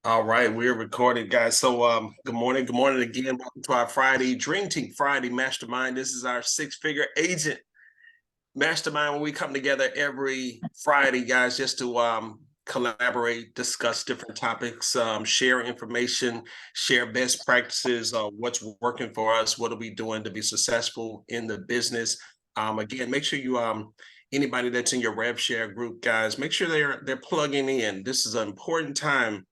All right, we're recording, guys. So, good morning again. Welcome to our Friday Dream Team Friday Mastermind. This is our six-figure agent mastermind when we come together every Friday, guys, just to collaborate, discuss different topics, share information, share best practices, what's working for us, what are we doing to be successful in the business. Again, make sure you anybody that's in your rev share group, guys, make sure they're plugging in. This is an important time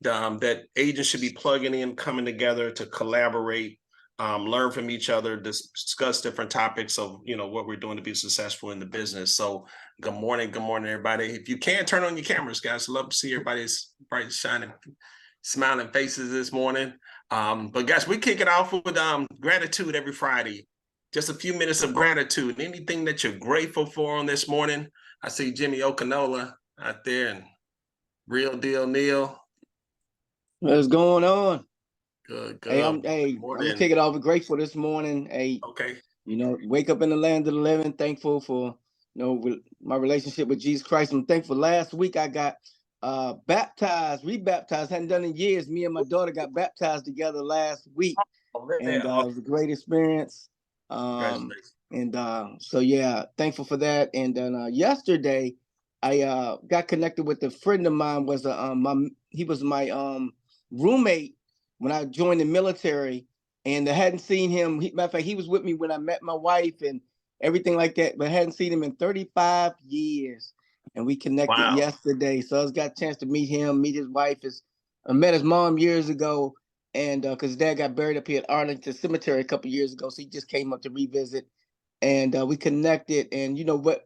that agents should be plugging in, coming together to collaborate, learn from each other, discuss different topics of what we're doing to be successful in the business. So good morning, everybody. If you can, turn on your cameras, guys. Love to see everybody's bright, shining, smiling faces this morning. But guys, we kick it off with gratitude every Friday. Just a few minutes of gratitude. Anything that you're grateful for on this morning. I see Jimmy Okanola out there and Real Deal Neil. What's going on? Good. Hey, I'm gonna kick it off with grateful this morning. Hey, okay. Wake up in the land of the living. Thankful for my relationship with Jesus Christ. I'm thankful. Last week I got rebaptized. Hadn't done in years. Me and my daughter got baptized together last week, and it was a great experience. So thankful for that. And then yesterday I got connected with a friend of mine. He was my roommate when I joined the military, and I hadn't seen him. Matter of fact, he was with me when I met my wife and everything like that, but I hadn't seen him in 35 years. And we connected yesterday. So I got a chance to meet him, meet his wife. I met his mom years ago, and because his dad got buried up here at Arlington Cemetery a couple years ago, so he just came up to revisit. And we connected, and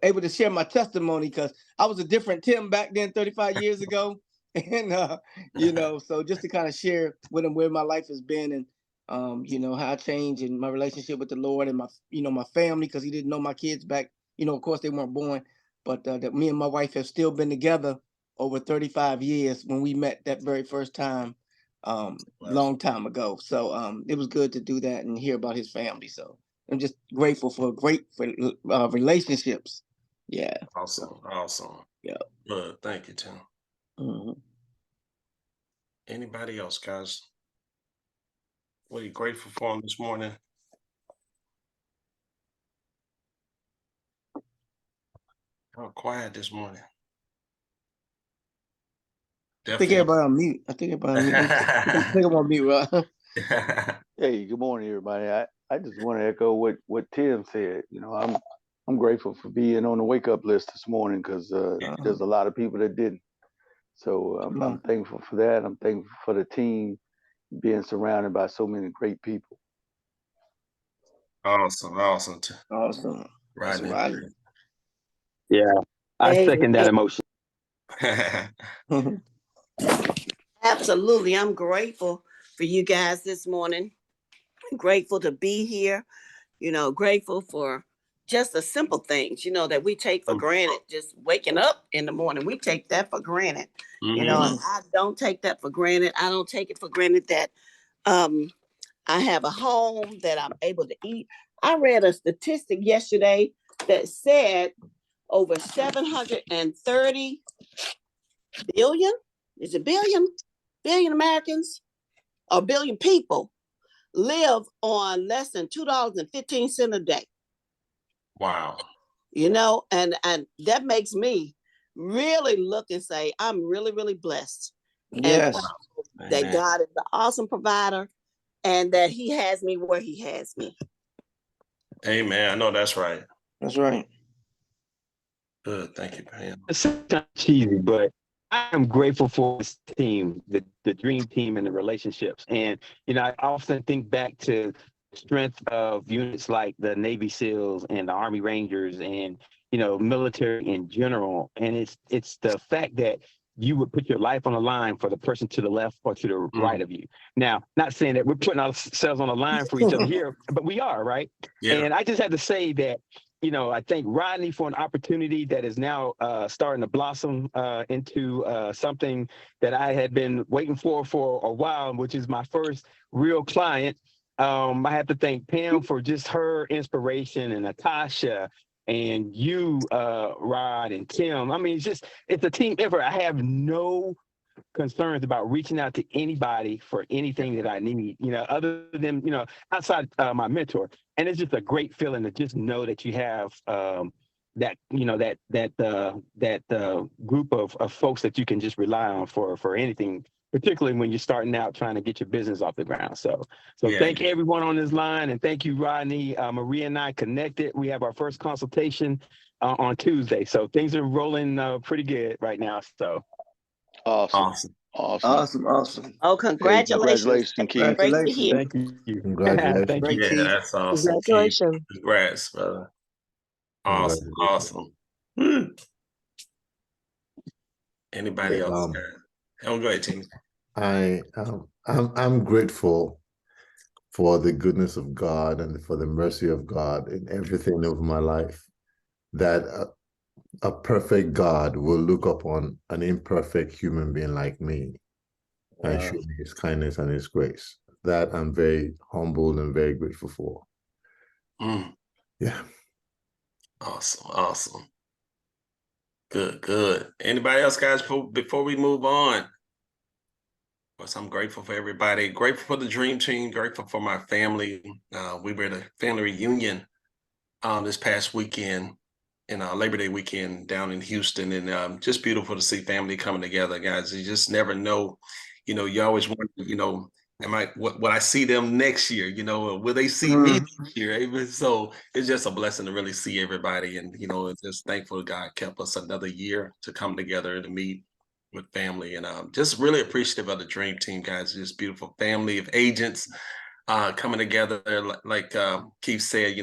able to share my testimony because I was a different Tim back then, 35 years ago. And so just to kind of share with him where my life has been, and how I changed in my relationship with the Lord, and my family, because he didn't know my kids back. Of course they weren't born, but that me and my wife have still been together over 35 years when we met that very first time, long time ago. So it was good to do that and hear about his family. So I'm just grateful for great relationships. Yeah. Awesome. Yeah. Good. Thank you, Tim. Mm-hmm. Anybody else, guys? What are you grateful for this morning? Oh, quiet this morning. I think everybody on mute. I think I'm on mute, Rob. Hey, good morning, everybody. I just want to echo what Tim said. I'm grateful for being on the wake up list this morning because there's a lot of people that didn't. So I'm thankful for that. I'm thankful for the team being surrounded by so many great people. Awesome. Right. Yeah, I second that emotion. Absolutely. I'm grateful for you guys this morning. I'm grateful to be here. Grateful for just the simple things, that we take for granted. Just waking up in the morning, we take that for granted. And I don't take that for granted. I don't take it for granted that I have a home, that I'm able to eat. I read a statistic yesterday that said over 730 billion, is it billion Americans or billion people live on less than $2.15 a day. Wow. And that makes me really look and say, I'm really, really blessed. Yes. And that God is the awesome provider, and that he has me where he has me. Amen. I know that's right. That's right. Good. Thank you, Pam. It's cheesy, but I am grateful for this team, the dream team, and the relationships. And, I often think back to the strength of units like the Navy SEALs and the Army Rangers and, military in general. And it's the fact that you would put your life on the line for the person to the left or to the right of you. Now, not saying that we're putting ourselves on the line for each other here, but we are, right? Yeah. And I just had to say that, I thank Rodney for an opportunity that is now starting to blossom into something that I had been waiting for a while, which is my first real client. I have to thank Pam for just her inspiration, and Natasha, and you, Rod, and Tim. I mean, it's a team effort. I have no concerns about reaching out to anybody for anything that I need, other than, outside my mentor. And it's just a great feeling to just know that you have that, group of folks that you can just rely on for anything, particularly when you're starting out trying to get your business off the ground. So Yeah. Thank everyone on this line, and thank you, Rodney. Maria and I connected. We have our first consultation on Tuesday, so things are rolling pretty good right now. So Awesome. Awesome. Oh, Hey, congratulations. congratulations, Keith. Great to hear. thank you. Congratulations. Thank Great, you. Yeah, Keith. that's awesome, Keith. Congratulations. Congrats, brother. Awesome, Congratulations. awesome. Hmm. Anybody Yeah, else? Oh, go ahead, Tim. I'm grateful for the goodness of God and for the mercy of God in everything of my life. That a perfect God will look upon an imperfect human being like me and show me His kindness and His grace. That I'm very humbled and very grateful for. Mm. Yeah. Awesome. Good. Anybody else, guys, before we move on? Of course, I'm grateful for everybody. Grateful for the Dream Team. Grateful for my family. We were at a family reunion this past weekend, in Labor Day weekend down in Houston, and just beautiful to see family coming together, guys. You just never know, you always wonder, will I see them next year? Will they see me this year? Even so, it's just a blessing to really see everybody, and just thankful God kept us another year to come together to meet with family, and just really appreciative of the Dream Team, guys. Just beautiful family of agents coming together, like Keith said.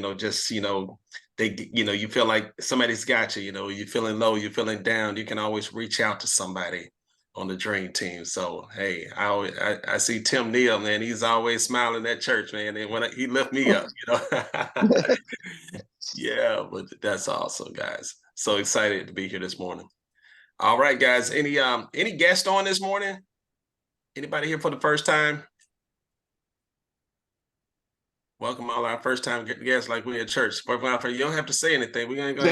They, you feel like somebody's got you. You're feeling low, you're feeling down. You can always reach out to somebody on the Dream Team. So hey, I see Tim Neal, man. He's always smiling at church, man. And when he lift me up, yeah. But that's awesome, guys. So excited to be here this morning. All right, guys. Any guest on this morning? Anybody here for the first time? Welcome all our first time guests, like we're at church. You don't have to say anything. We're gonna go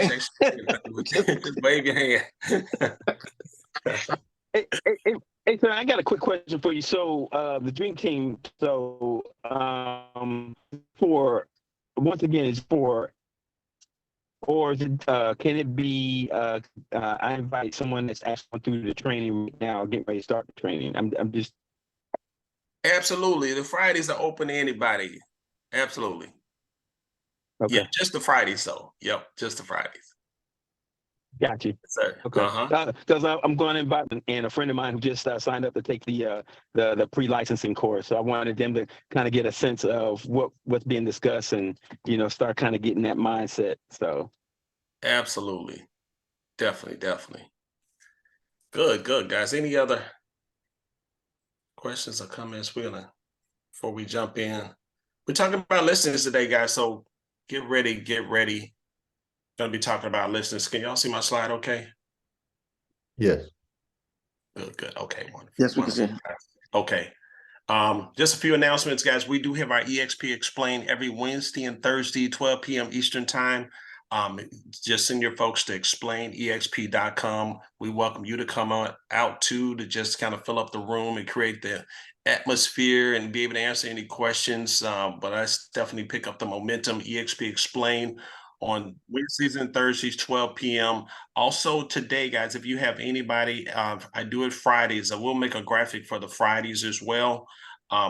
just wave your hand. Hey, sir, I got a quick question for you. So, the Dream Team. So, for once again, is for, or is it? Can it be? I invite someone that's actually through the training right now, getting ready to start the training. I'm just. Absolutely, the Fridays are open to anybody. Absolutely. Okay. Yeah, just the Fridays, though. Yep, just the Fridays. Got you. Yes, sir. Okay. Because I'm going to invite a friend of mine who just signed up to take the pre-licensing course. So I wanted them to kind of get a sense of what's being discussed and start kind of getting that mindset. So absolutely, definitely. Good, guys. Any other questions or comments before we jump in? We're talking about listeners today, guys. So get ready. Gonna be talking about listeners. Can y'all see my slide okay? Yes. Good. Okay, wonderful. Yes, we can see. Okay. Just a few announcements, guys. We do have our EXP Explain every Wednesday and Thursday, 12 p.m. Eastern Time. Just send your folks to explainexp.com. We welcome you to come out to just kind of fill up the room and create the atmosphere and be able to answer any questions. But I definitely pick up the momentum. EXP Explain on Wednesdays and Thursdays, 12 p.m. Also today, guys, if you have anybody, I do it Fridays. I will make a graphic for the Fridays as well.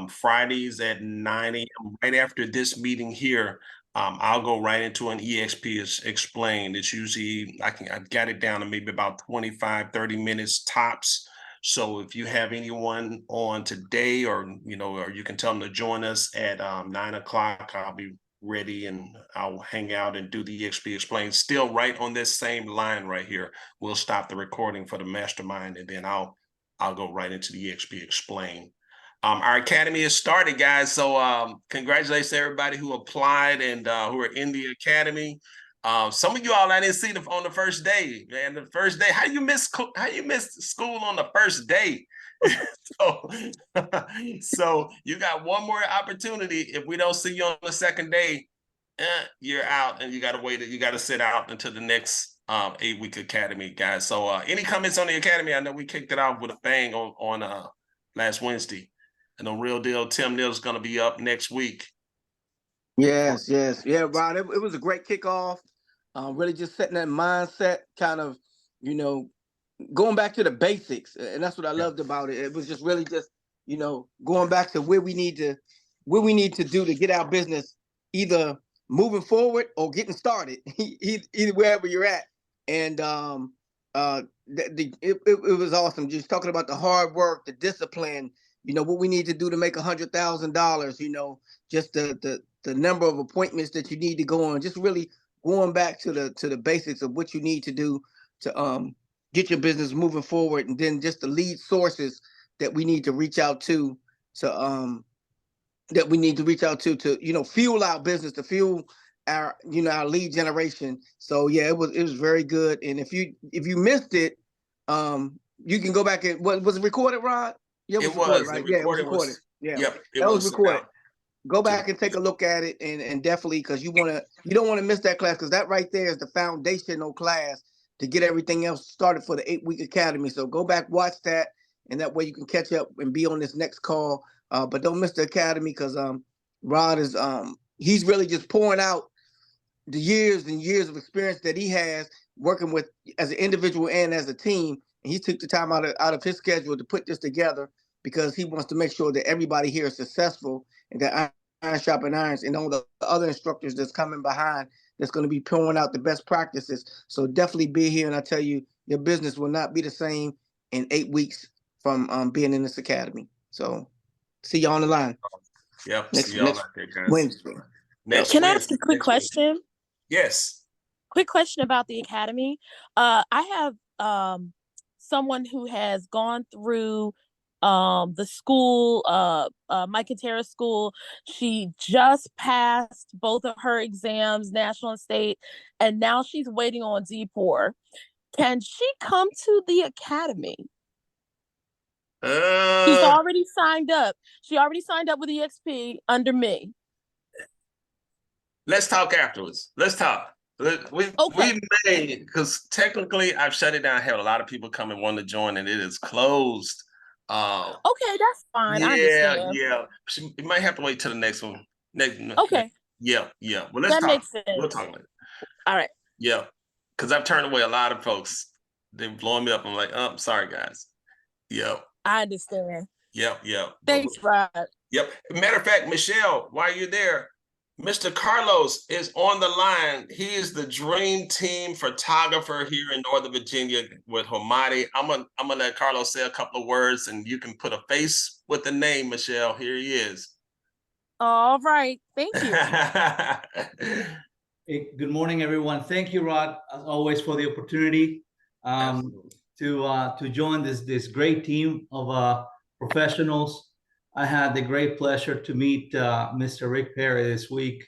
Fridays at 9 a.m. right after this meeting here. I'll go right into an EXP Explained. It's usually, I've got it down to maybe about 25, 30 minutes tops. So if you have anyone on today or you can tell them to join us at 9 o'clock, I'll be ready and I'll hang out and do the EXP Explained. Still right on this same line right here. We'll stop the recording for the mastermind and then I'll go right into the EXP Explained. Our academy has started, guys. So congratulations to everybody who applied and who are in the academy. Some of you all I didn't see on the first day, man. The first day, how you miss school on the first day? so you got one more opportunity. If we don't see you on the second day, you're out, and you got to wait. You got to sit out until the next 8-week academy, guys. So any comments on the academy? I know we kicked it off with a bang on last Wednesday. I know Real Deal Tim Neal's going to be up next week. Yes, yeah, Rod. It was a great kickoff. Really just setting that mindset, kind of, going back to the basics, and that's what I loved about it. It was just really just, going back to where we need to do to get our business either moving forward or getting started, either wherever you're at. And it was awesome. Just talking about the hard work, the discipline, what we need to do to make $100,000. Just the number of appointments that you need to go on. Just really going back to the basics of what you need to do to get your business moving forward, and then just the lead sources that we need to reach out to fuel our business, to fuel our our lead generation. So yeah, it was very good. And if you missed it, you can go back and was it recorded, Rod? Yeah, it was recorded, right? Yeah, it was recorded. Yeah, yep, that was recorded. Go back and take a look at it, and definitely, because you don't want to miss that class, because that right there is the foundational class to get everything else started for the 8-week academy. So go back, watch that, and that way you can catch up and be on this next call. But don't miss the academy, because Rod is he's really just pouring out the years and years of experience that he has working with as an individual and as a team. And he took the time out of his schedule to put this together, because he wants to make sure that everybody here is successful, and that iron sharpen irons, and all the other instructors that's coming behind that's going to be pouring out the best practices. So definitely be here, and I tell you, your business will not be the same in 8 weeks from being in this academy. So see you on the line. Yep. Next see y'all out there, guys. Wednesday. Can I ask a quick question? Yes. Quick question about the academy. I have someone who has gone through the school, Mike and Tara school. She just passed both of her exams, national and state, and now she's waiting on D4. Can she come to the academy? She's already signed up. She already signed up with EXP under me. Let's talk afterwards. Let's talk. We may, because technically I've shut it down. I had a lot of people come and want to join, and it is closed. Okay, that's fine. Yeah, I understand. yeah. You might have to wait till the next one. Okay. Yeah. Well, let's talk. Makes sense. We'll talk later. All right. Yeah, because I've turned away a lot of folks. They're blowing me up. I'm like, oh, sorry, guys. Yep. I understand. Yep. Thanks, Rod. Yep. Matter of fact, Michelle, while you're there, Mr. Carlos is on the line. He is the dream team photographer here in Northern Virginia with Homadi. I'm gonna let Carlos say a couple of words, and you can put a face with the name, Michelle. Here he is. All right. Thank you. Hey, good morning, everyone. Thank you, Rod, as always, for the opportunity to join this great team of professionals. I had the great pleasure to meet Mr. Rick Perry this week,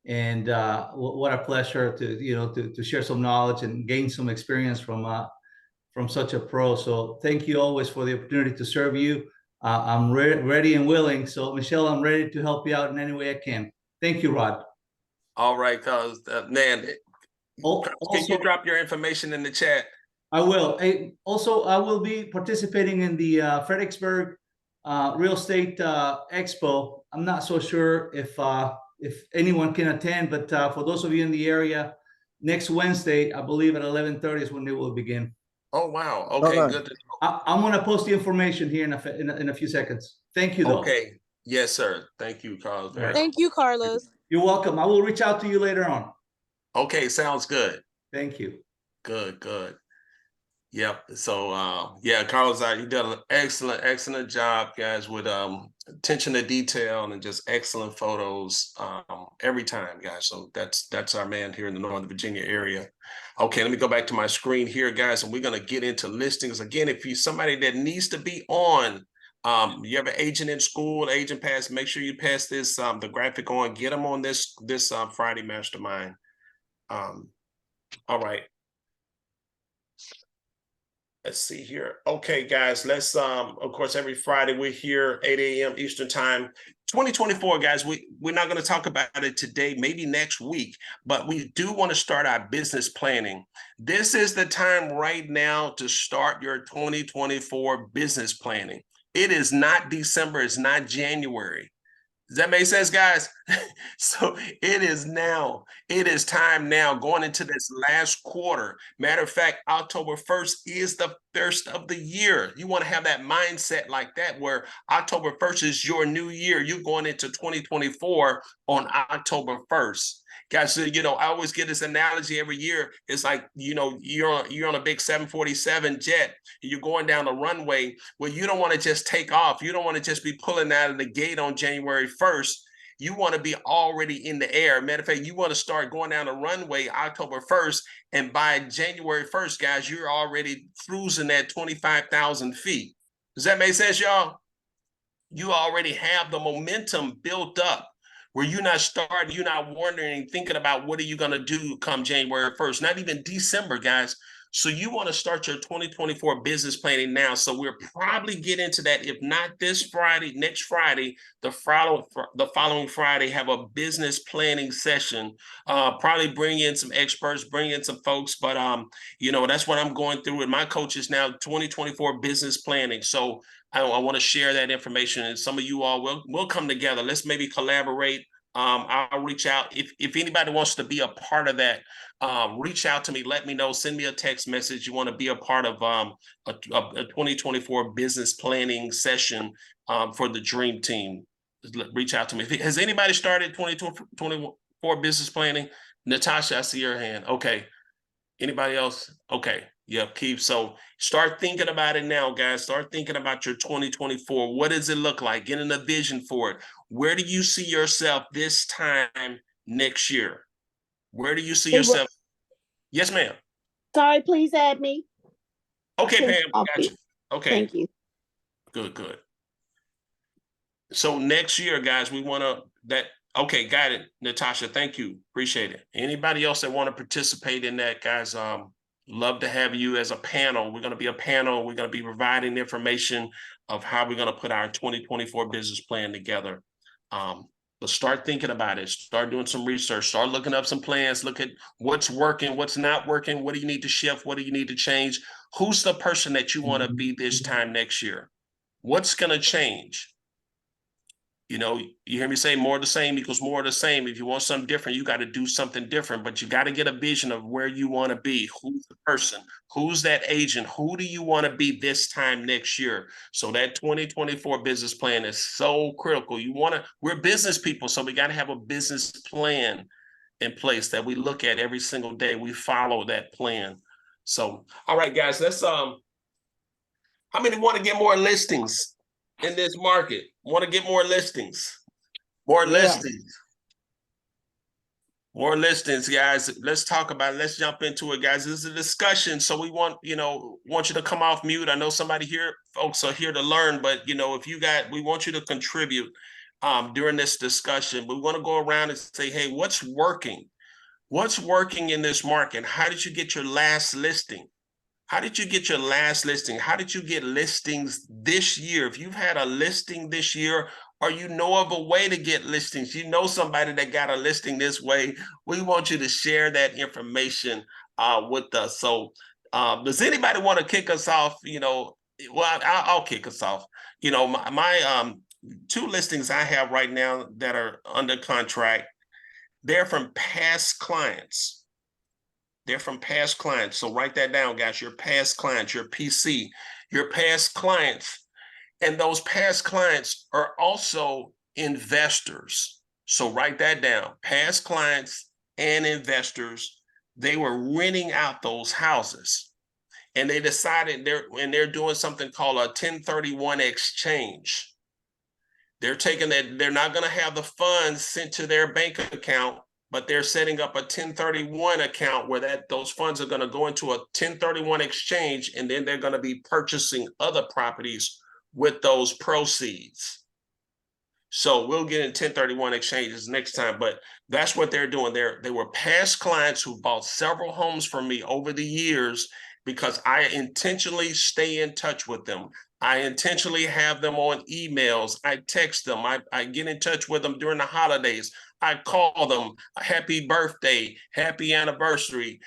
and what a pleasure to share some knowledge and gain some experience from such a pro. So thank you always for the opportunity to serve you. I'm ready and willing. So Michelle, I'm ready to help you out in any way I can. Thank you, Rod. All right, cause man, can you drop your information in the chat? I will. Also, I will be participating in the Fredericksburg Real Estate Expo. I'm not so sure if anyone can attend, but for those of you in the area, next Wednesday, I believe at 11:30 is when it will begin. Oh wow! Okay, good. I'm going to post the information here in a few seconds. Thank you, though. Okay. Yes, sir. Thank you, Carlos. Thank you, Carlos. You're welcome. I will reach out to you later on. Okay, sounds good. Thank you. Good. Yep. So yeah, Carlos, you did an excellent job, guys, with attention to detail and just excellent photos every time, guys. So that's our man here in the Northern Virginia area. Okay, let me go back to my screen here, guys, and we're gonna get into listings. Again, if you're somebody that needs to be on, you have an agent in school, agent pass, make sure you pass this the graphic on, get them on this Friday mastermind. All right. Let's see here. Okay, guys, let's of course every Friday we're here 8 a.m. Eastern time 2024, guys, we're not going to talk about it today, maybe next week, but we do want to start our business planning. This is the time right now to start your 2024 business planning. It is not December, it's not January. Does that make sense, guys? So it is now. It is time now going into this last quarter. Matter of fact, October 1st is the first of the year. You want to have that mindset like that, where October 1st is your new year. You're going into 2024 on October 1st. Guys, so, I always get this analogy every year. It's like, you're on a big 747 jet, and you're going down the runway. Well, you don't want to just take off. You don't want to just be pulling out of the gate on January 1st. You want to be already in the air. Matter of fact, you want to start going down the runway October 1st, and by January 1st, guys, you're already cruising at 25,000 feet. Does that make sense, y'all? You already have the momentum built up, where you're not wondering, thinking about what are you going to do come January 1st, not even December, guys. So you want to start your 2024 business planning now. So we'll probably get into that. If not this Friday, next Friday, the following Friday, have a business planning session. Probably bring in some experts, bring in some folks. But that's what I'm going through with my coaches now, 2024 business planning. So I want to share that information, and some of you all will come together. Let's maybe collaborate. I'll reach out if anybody wants to be a part of that. Reach out to me. Let me know. Send me a text message. You want to be a part of a 2024 business planning session for the Dream Team. Reach out to me. Has anybody started 2024 business planning? Natasha, I see your hand. Okay. Anybody else? Okay. Yep, Keith. So start thinking about it now, guys. Start thinking about your 2024. What does it look like? Getting a vision for it. Where do you see yourself this time next year? Where do you see yourself? Yes, ma'am. Sorry, please add me. Okay, Pam, got you. Okay. Thank you. Good. So next year, guys, we want to okay, got it. Natasha, thank you. Appreciate it. Anybody else that want to participate in that, guys, love to have you as a panel. We're going to be a panel. We're going to be providing information of how we're going to put our 2024 business plan together. But start thinking about it. Start doing some research. Start looking up some plans. Look at what's working, what's not working. What do you need to shift? What do you need to change? Who's the person that you want to be this time next year? What's going to change? You hear me say more of the same equals more of the same. If you want something different, you got to do something different, but you got to get a vision of where you want to be. Who's the person? Who's that agent? Who do you want to be this time next year? So that 2024 business plan is so critical. We're business people, so we got to have a business plan in place that we look at every single day. We follow that plan. So, all right, guys, how many want to get more listings in this market? Want to get more listings? More listings, guys. Let's talk about it. Let's jump into it, guys. This is a discussion, so we want you to come off mute. I know somebody here, folks are here to learn, but we want you to contribute during this discussion. We want to go around and say, hey, what's working? What's working in this market? How did you get your last listing? How did you get your last listing? How did you get listings this year? If you've had a listing this year, or you know of a way to get listings, you know somebody that got a listing this way, we want you to share that information with us. So does anybody want to kick us off? Well, I'll kick us off. My 2 listings I have right now that are under contract, they're from past clients. They're from past clients. So write that down, guys. Your past clients, your PC, your past clients. And those past clients are also investors. So write that down. Past clients and investors, they were renting out those houses. And they decided they're doing something called a 1031 exchange. They're taking that, they're not going to have the funds sent to their bank account, but they're setting up a 1031 account where those funds are going to go into a 1031 exchange, and then they're going to be purchasing other properties with those proceeds. So we'll get in 1031 exchanges next time, but that's what they're doing. They were past clients who bought several homes from me over the years because I intentionally stay in touch with them. I intentionally have them on emails. I text them. I get in touch with them during the holidays. I call them happy birthday, happy anniversary,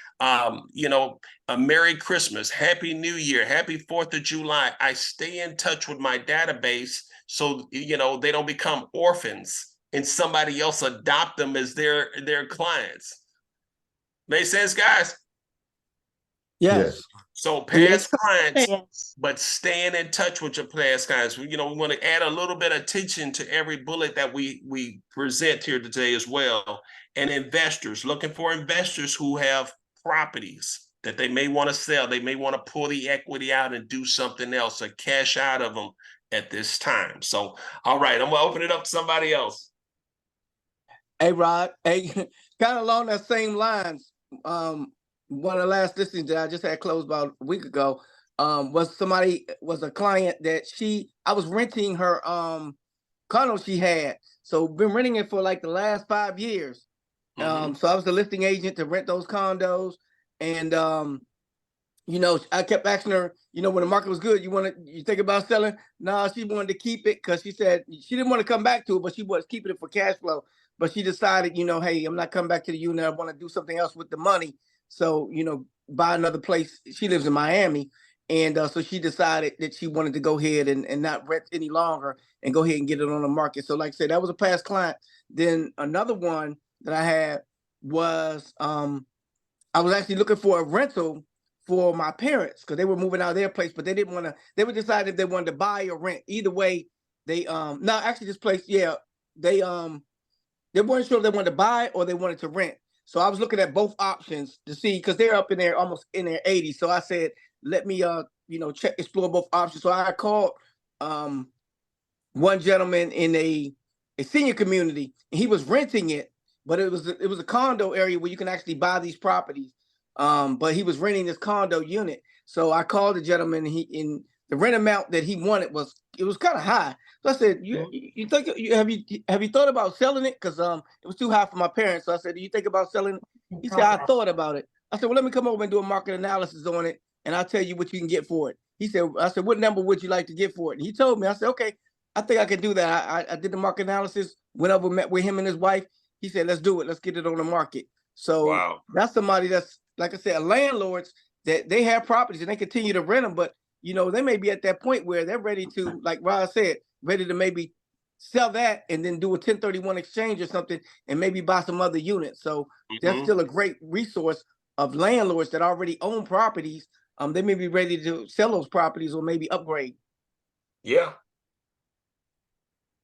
you know, a Merry Christmas, Happy New Year, Happy 4th of July. I stay in touch with my database so, you know, they don't become orphans and somebody else adopt them as their clients. Make sense, guys? Yes. So It makes past clients, Yes. but staying in touch with your past clients. You know, we want to add a little bit of attention to every bullet that we present here today as well. And investors, looking for investors who have properties that they may want to sell. They may want to pull the equity out and do something else or cash out of them at this time. So, all right, I'm gonna open it up to somebody else. Hey, Rod. Hey, kind of along that same lines. One of the last listings that I just had closed about a week ago, was a client that I was renting her condo she had. So been renting it for like the last 5 years. So I was the listing agent to rent those condos. And you know, I kept asking her, you know, when the market was good, you think about selling? No, she wanted to keep it because she said she didn't want to come back to it, but she was keeping it for cash flow. But she decided, you know, hey, I'm not coming back to the unit. I want to do something else with the money. So, you know, buy another place. She lives in Miami. And so she decided that she wanted to go ahead and not rent any longer and go ahead and get it on the market. So like I said, that was a past client. Then another one that I had was I was actually looking for a rental for my parents because they were moving out of their place, but they didn't want to. They were decided if they wanted to buy or rent. Either way, they no, actually this place, yeah, they weren't sure if they wanted to buy or they wanted to rent. So I was looking at both options to see because they're up in there almost in their 80s. So I said, let me you know, explore both options. So I called one gentleman in a senior community, and he was renting it, but it was a condo area where you can actually buy these properties. But he was renting this condo unit. So I called the gentleman. In the rent amount that he wanted was kind of high. So I said, you think have you thought about selling it? Because it was too high for my parents. So I said, do you think about selling it? He said, I thought about it. I said, well, let me come over and do a market analysis on it, and I'll tell you what you can get for it. I said, what number would you like to get for it? And he told me. I said, okay, I think I can do that. I did the market analysis, went over, met with him and his wife. He said, let's do it. Let's get it on the market. So Wow. that's somebody that's, like I said, landlords that they have properties and they continue to rent them. But, you know, they may be at that point where they're ready to, like Rod said, ready to maybe sell that and then do a 1031 exchange or something and maybe buy some other units. So that's still a great resource of landlords that already own properties. They may be ready to sell those properties or maybe upgrade. Yeah.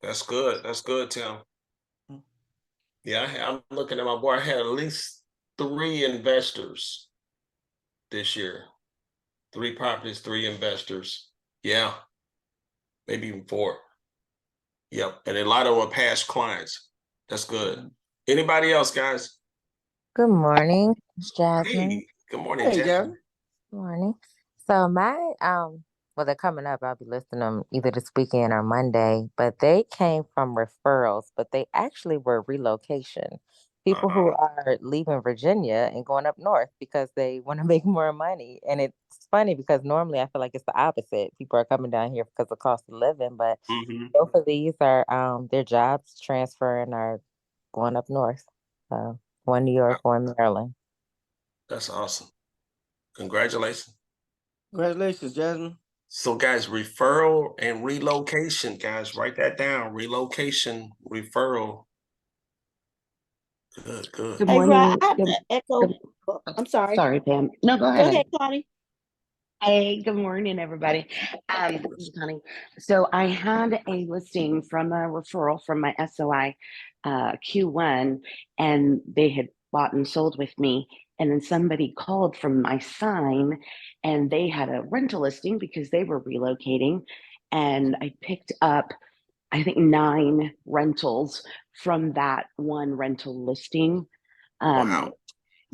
That's good. That's good, Tim. Yeah, I'm looking at my board. I had at least 3 investors this year. 3 properties, 3 investors. Yeah, maybe even 4. Yep, and a lot of them are past clients. That's good. Anybody else, guys? Good morning, it's Jasmine. Hey, good morning, Hey, Jeff. Jasmine. Good morning. So well, they're coming up. I'll be listing them either this weekend or Monday, but they came from referrals, but they actually were relocation. People who are leaving Virginia and going up north because they want to make more money. And it's funny because normally I feel like it's the opposite. People are coming down here because of cost of living, but both of these are their jobs transferring are going up north. So one New York, one Maryland. That's awesome. Congratulations. Congratulations, Jasmine. So, guys, referral and relocation, guys, write that down. Relocation, referral. Good, good. Hey, Rod, morning. I have to echo. I'm sorry. Sorry, Pam. No, go Go ahead. ahead, Connie. Hey, good morning, everybody. This is Connie. So I had a listing from a referral from my SOI Q1, and they had bought and sold with me. And then somebody called from my sign, and they had a rental listing because they were relocating. And I picked up, I think, 9 rentals from that one rental listing. Wow.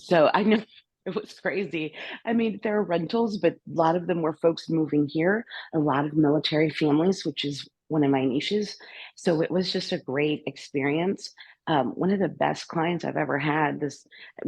So I know it was crazy. I mean, there are rentals, but a lot of them were folks moving here, a lot of military families, which is one of my niches. So it was just a great experience. One of the best clients I've ever had.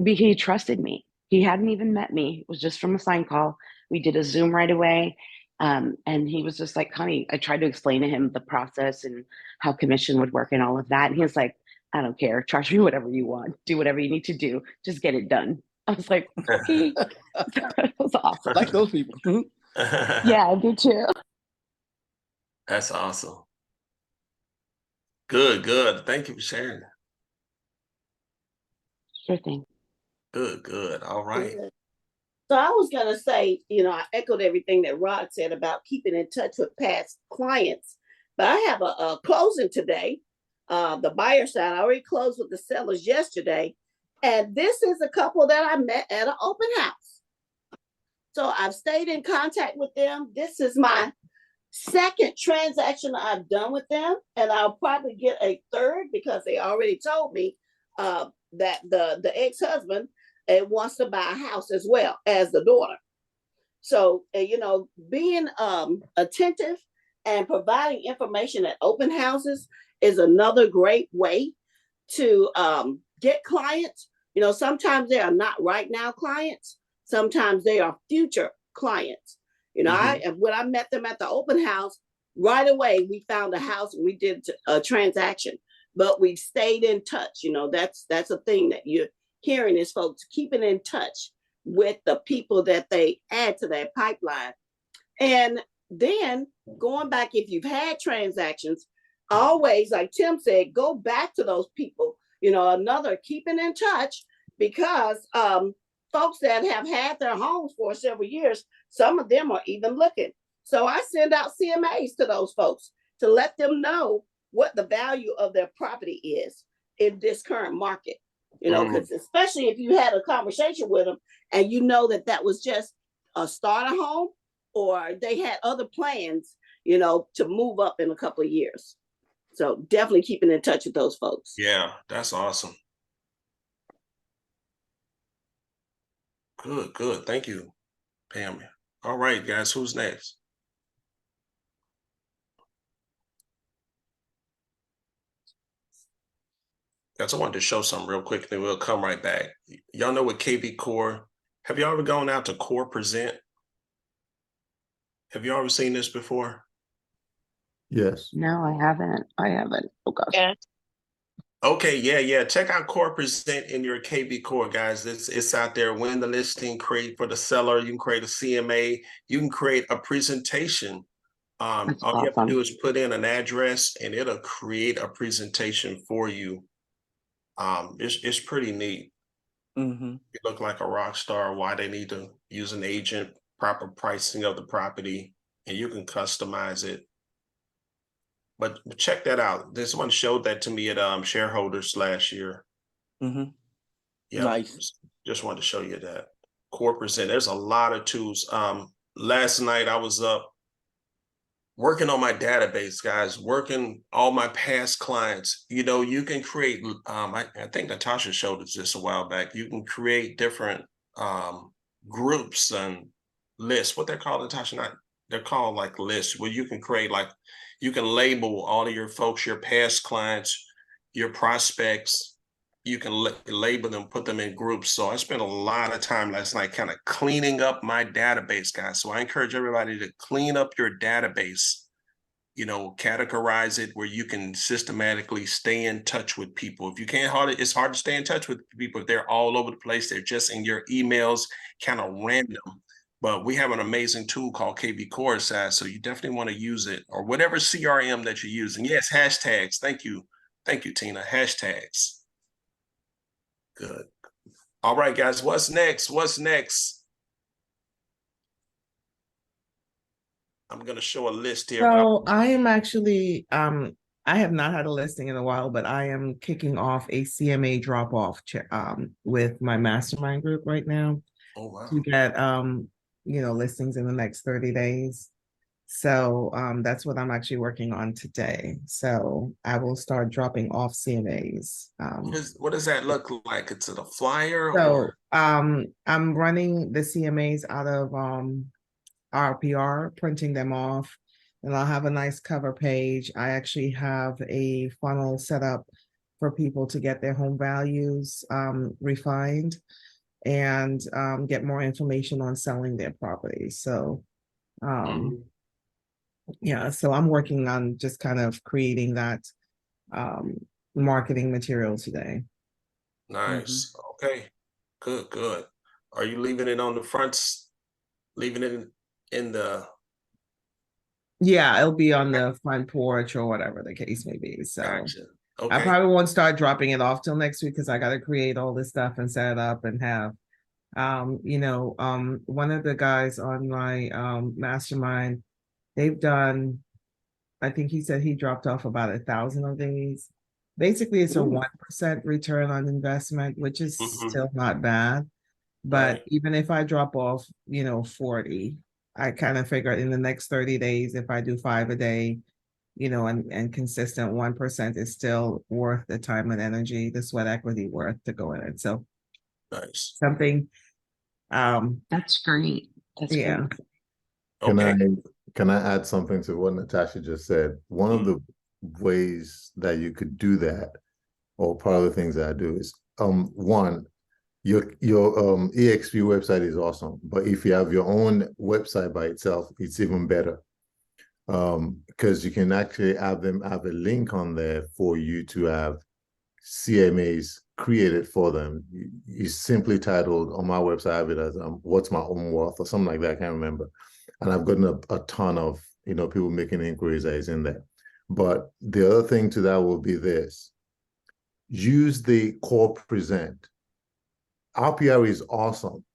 He trusted me. He hadn't even met me. It was just from a sign call. We did a Zoom right away. And he was just like, Connie, I tried to explain to him the process and how commission would work and all of that. And he was like, I don't care. Charge me whatever you want. Do whatever you need to do. Just get it done. I was like, okay. That was awesome. Like those people. Yeah, I do too. That's awesome. Good, good. Thank you for sharing. Sure thing. Good, good. All right. So I was going to say, I echoed everything that Rod said about keeping in touch with past clients, but I have a closing today. The buyer side, I already closed with the sellers yesterday. And this is a couple that I met at an open house. So I've stayed in contact with them. This is my second transaction I've done with them, and I'll probably get a third because they already told me that the ex-husband wants to buy a house as well as the daughter. So, being attentive and providing information at open houses is another great way to get clients. Sometimes they are not right now clients. Sometimes they are future clients. When I met them at the open house, right away we found a house and we did a transaction. But we've stayed in touch. That's a thing that you're hearing is folks keeping in touch with the people that they add to their pipeline. And then going back, if you've had transactions, always, like Tim said, go back to those people. Another keeping in touch, because folks that have had their homes for several years, some of them are even looking. So I send out CMAs to those folks to let them know what the value of their property is in this current market. Because especially if you had a conversation with them and that was just a starter home, or they had other plans, to move up in a couple of years. So definitely keeping in touch with those folks. Yeah, that's awesome. Good, good. Thank you, Pam. All right, guys, who's next? Guys, I wanted to show something real quick, and then we'll come right back. Y'all know what KB Core? Have y'all ever gone out to Core Present? Have you ever seen this before? Yes. No, I haven't. Oh gosh. Yeah. Okay, yeah. Check out Core Present in your KB Core, guys. It's out there. Win the listing, create for the seller. You can create a CMA. You can create a presentation. All you have to do is put in an address, and it'll create a presentation for you. It's pretty neat. You look like a rock star. Why they need to use an agent, proper pricing of the property, and you can customize it. But check that out. This one showed that to me at shareholders last year. Yeah, Nice. Just wanted to show you that. Core Present. There's a lot of tools. Last night I was up working on my database, guys, working all my past clients. You can create, I think Natasha showed us this a while back. You can create different groups and lists. What they're called, Natasha? They're called like lists, where you can create, like, you can label all of your folks, your past clients, your prospects. You can label them, put them in groups. So I spent a lot of time last night kind of cleaning up my database, guys. So I encourage everybody to clean up your database, categorize it where you can systematically stay in touch with people. If you can't, it's hard to stay in touch with people if they're all over the place. They're just in your emails, kind of random. But we have an amazing tool called KB Core, so you definitely want to use it, or whatever CRM that you're using. Yes, hashtags. Thank you, Tina. Hashtags. Good. All right, guys. What's next? I'm going to show a list here. So I am actually, I have not had a listing in a while, but I am kicking off a CMA drop-off with my mastermind group right now. Oh, wow. To get, listings in the next 30 days. So that's what I'm actually working on today. So I will start dropping off CMAs. What does that look like? It's a flyer? So I'm running the CMAs out of RPR, printing them off, and I'll have a nice cover page. I actually have a funnel set up for people to get their home values refined and get more information on selling their property. So Um, yeah, so I'm working on just kind of creating that marketing material today. Nice. Okay. Good, good. Are you leaving it on the fronts? Leaving it in the Yeah, it'll be on the front porch or whatever the case may be. So gotcha. I Okay. probably won't start dropping it off till next week because I got to create all this stuff and set it up and have one of the guys on my mastermind, they've done, I think he said he dropped off about 1,000 of these. Basically, it's a 1% return on investment, which is still not bad. But Right. even if I drop off, 40, I kind of figure in the next 30 days, if I do 5 a day, and consistent 1% is still worth the time and energy, the sweat equity worth to go in it. So Nice. something, That's great. That's yeah. great. Can I add something to what Natasha just said? One of the ways that you could do that, or part of the things that I do is one, your EXP website is awesome, but if you have your own website by itself, it's even better. Because you can actually have them have a link on there for you to have CMAs created for them. It's simply titled on my website, I have it as what's my own worth or something like that. I can't remember. And I've gotten a ton of people making inquiries that is in there. But the other thing to that will be this: use the core present. RPR is awesome.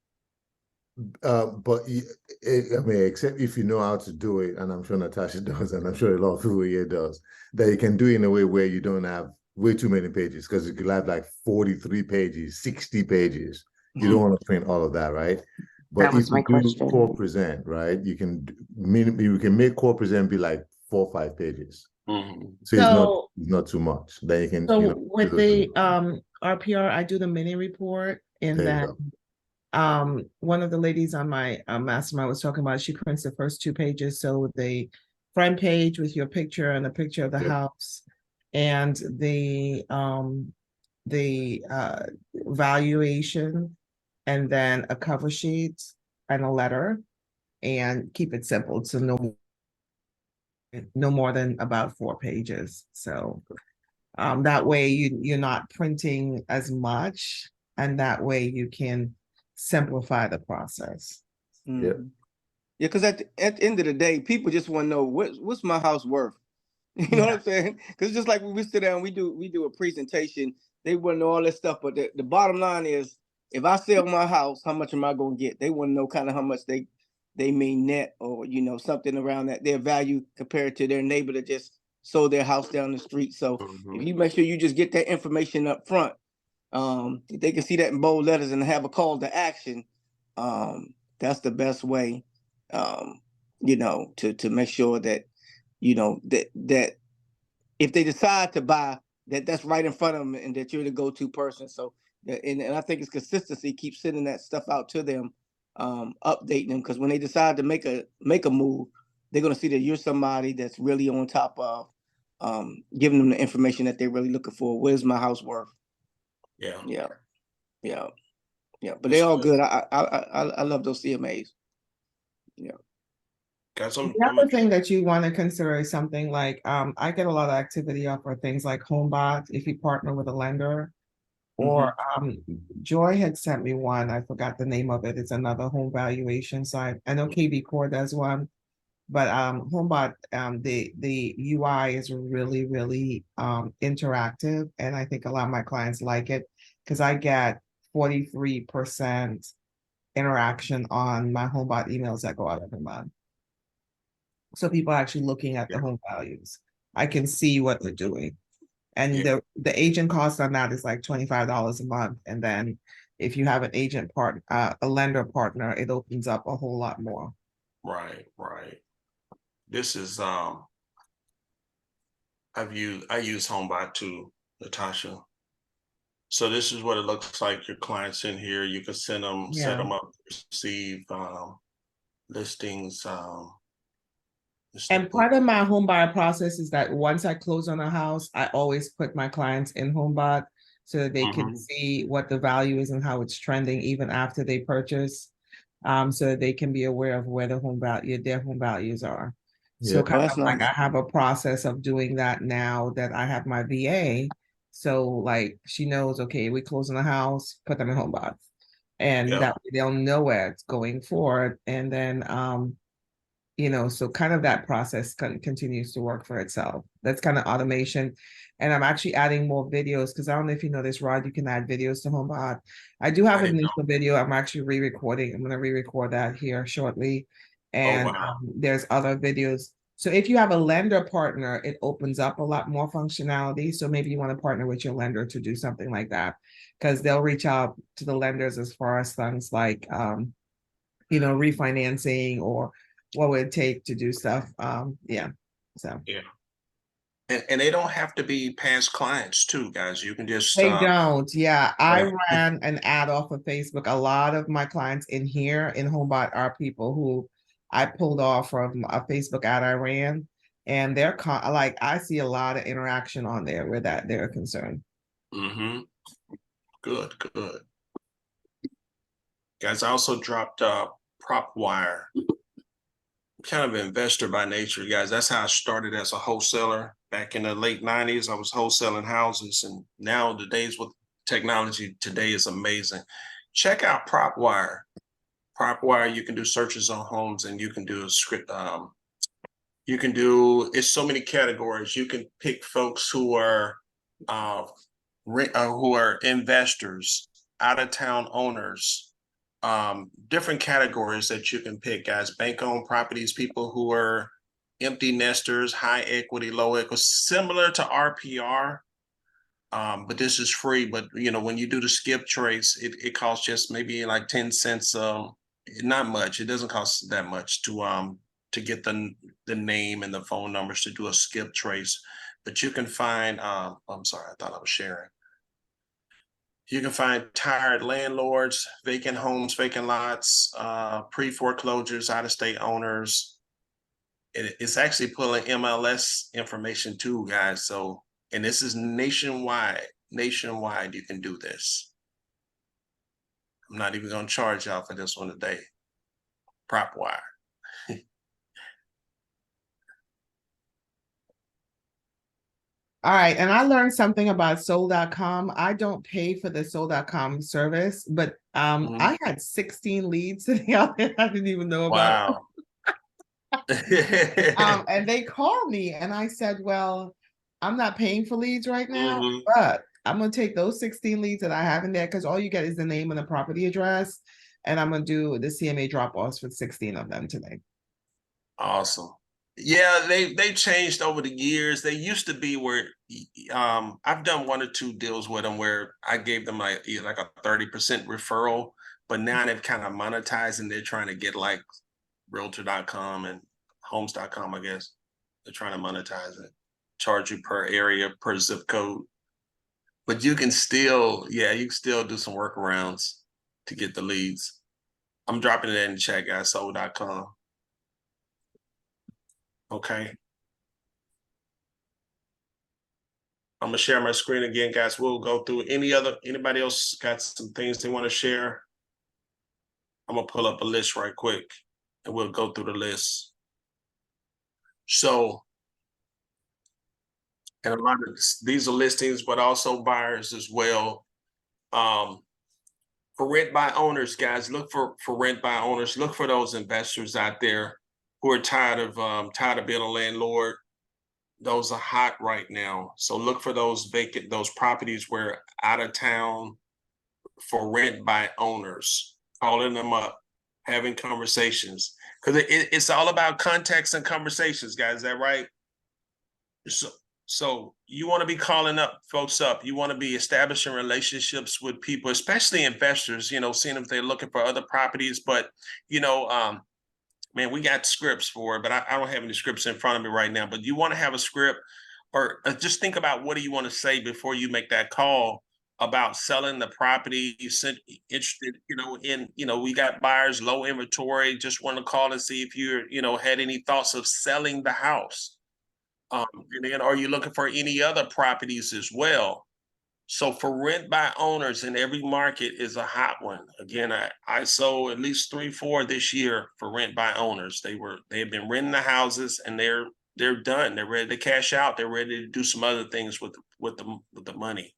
But I mean, except if you know how to do it, and I'm sure Natasha does, and I'm sure a lot of people here does, that you can do it in a way where you don't have way too many pages, because you could have like 43 pages, 60 pages. You don't want to print all of that, right? But That was if my you do question. core present, right, you can make core present be like 4 or 5 pages. So it's not too much. Then you can, So with the RPR, I do the mini report, and there you then go. one of the ladies on my mastermind was talking about, she prints the first 2 pages. So the front page with your picture and a picture of the house, and the valuation, and then a cover sheet and a letter, and keep it simple. So no more than about 4 pages. So that way you're not printing as much, and that way you can simplify the process. Yeah. Yeah, because at the end of the day, people just want to know what's my house worth. You know what I'm saying? Because just like when we sit down, we do a presentation, they want to know all this stuff. But the bottom line is, if I sell my house, how much am I going to get? They want to know kind of how much they mean net, or something around that, their value compared to their neighbor that just sold their house down the street. So if you make sure you just get that information up front, they can see that in bold letters and have a call to action. That's the best way, to make sure that that if they decide to buy, that's right in front of them, and that you're the go-to person. So and I think it's consistency, keep sending that stuff out to them, updating them, because when they decide to make a move, they're going to see that you're somebody that's really on top of giving them the information that they're really looking for. Where's my house worth? Yeah. But they're all good. I love those CMAs. Yeah. Got some. The other thing that you want to consider is something like, I get a lot of activity off for things like HomeBot, if you partner with a lender, or Joy had sent me one. I forgot the name of it. It's another home valuation site. I know KB Core does one, but HomeBot, the UI is really, really interactive, and I think a lot of my clients like it because I get 43% interaction on my HomeBot emails that go out every month. So people are actually looking at the home values. I can see what they're doing. And the agent cost on that is like $25 a month. And then if you have an agent a lender partner, it opens up a whole lot more. Right. This is I use HomeBot too, Natasha. So this is what it looks like. Your clients in here, you can send them, set them up, receive listings. And part of my home buyer process is that once I close on a house, I always put my clients in HomeBot so that they can see what the value is and how it's trending even after they purchase. so that they can be aware of where their home values are. So Yeah. kind That's of like I nice. have a process of doing that now that I have my VA. So like she knows, okay, we close on the house, put them in home box. And Yeah. that way they'll know where it's going forward. And then so kind of that process continues to work for itself. That's kind of automation. And I'm actually adding more videos because I don't know if you know this, Rod, you can add videos to HomeBot. I do have I an didn't know. initial video. I'm actually re-recording. I'm going to re-record that here shortly. Oh, And wow. there's other videos. So if you have a lender partner, it opens up a lot more functionality. So maybe you want to partner with your lender to do something like that because they'll reach out to the lenders as far as things like, refinancing or what would it take to do stuff. Yeah. So Yeah. And they don't have to be past clients too, guys. You can just they don't. Yeah. I right. ran an ad off of Facebook. A lot of my clients in here in HomeBot are people who I pulled off from a Facebook ad I ran. And they're like, I see a lot of interaction on there where they're concerned. Mm-hmm. Good, good. Guys, I also dropped prop wire. Kind of an investor by nature, guys. That's how I started as a wholesaler back in the late 90s. I was wholesaling houses, and now the days with technology today is amazing. Check out prop wire. Prop wire, you can do searches on homes, and you can do a script. You can do, it's so many categories. You can pick folks who are investors, out of town owners, different categories that you can pick, guys. Bank-owned properties, people who are empty nesters, high equity, low equity, similar to RPR. But this is free. But when you do the skip trace, it costs just maybe like 10 cents. Not much. It doesn't cost that much to get the name and the phone numbers to do a skip trace. But you can find. I'm sorry, I thought I was sharing. You can find tired landlords, vacant homes, vacant lots, pre-foreclosures, out-of-state owners. It's actually pulling MLS information too, guys. So, and this is nationwide. Nationwide, you can do this. I'm not even going to charge y'all for this one today. Prop wire. All right. And I learned something about soul.com. I don't pay for the soul.com service, but I had 16 leads sitting out there I didn't even know about. Wow. And they called me and I said, well, I'm not paying for leads right now, but I'm going to take those 16 leads that I have in there because all you get is the name and the property address. And I'm going to do the CMA drop-offs for 16 of them today. Awesome. Yeah, they changed over the years. They used to be where I've done 1 or 2 deals with them where I gave them like a 30% referral, but now they've kind of monetized and they're trying to get like realtor.com and homes.com, I guess. They're trying to monetize it, charge you per area, per zip code. But you can still, you can still do some workarounds to get the leads. I'm dropping it in the chat, guys, soul.com. Okay. I'm gonna share my screen again, guys. We'll go through anybody else got some things they want to share. I'm gonna pull up a list right quick and we'll go through the list. So, and a lot of these are listings, but also buyers as well. For rent by owners, guys, look for rent by owners. Look for those investors out there who are tired of being a landlord. Those are hot right now. So look for those properties where out of town for rent by owners, calling them up, having conversations. Because it's all about context and conversations, guys. Is that right? So you want to be calling folks up. You want to be establishing relationships with people, especially investors, seeing if they're looking for other properties. But, man, we got scripts for it, but I don't have any scripts in front of me right now. But you want to have a script or just think about what do you want to say before you make that call about selling the property. You interested, we got buyers, low inventory, just want to call and see if you're, had any thoughts of selling the house. And then are you looking for any other properties as well? So for rent by owners in every market is a hot one. Again, I sold at least 3-4 this year for rent by owners. They've been renting the houses and they're done. They're ready to cash out. They're ready to do some other things with the money.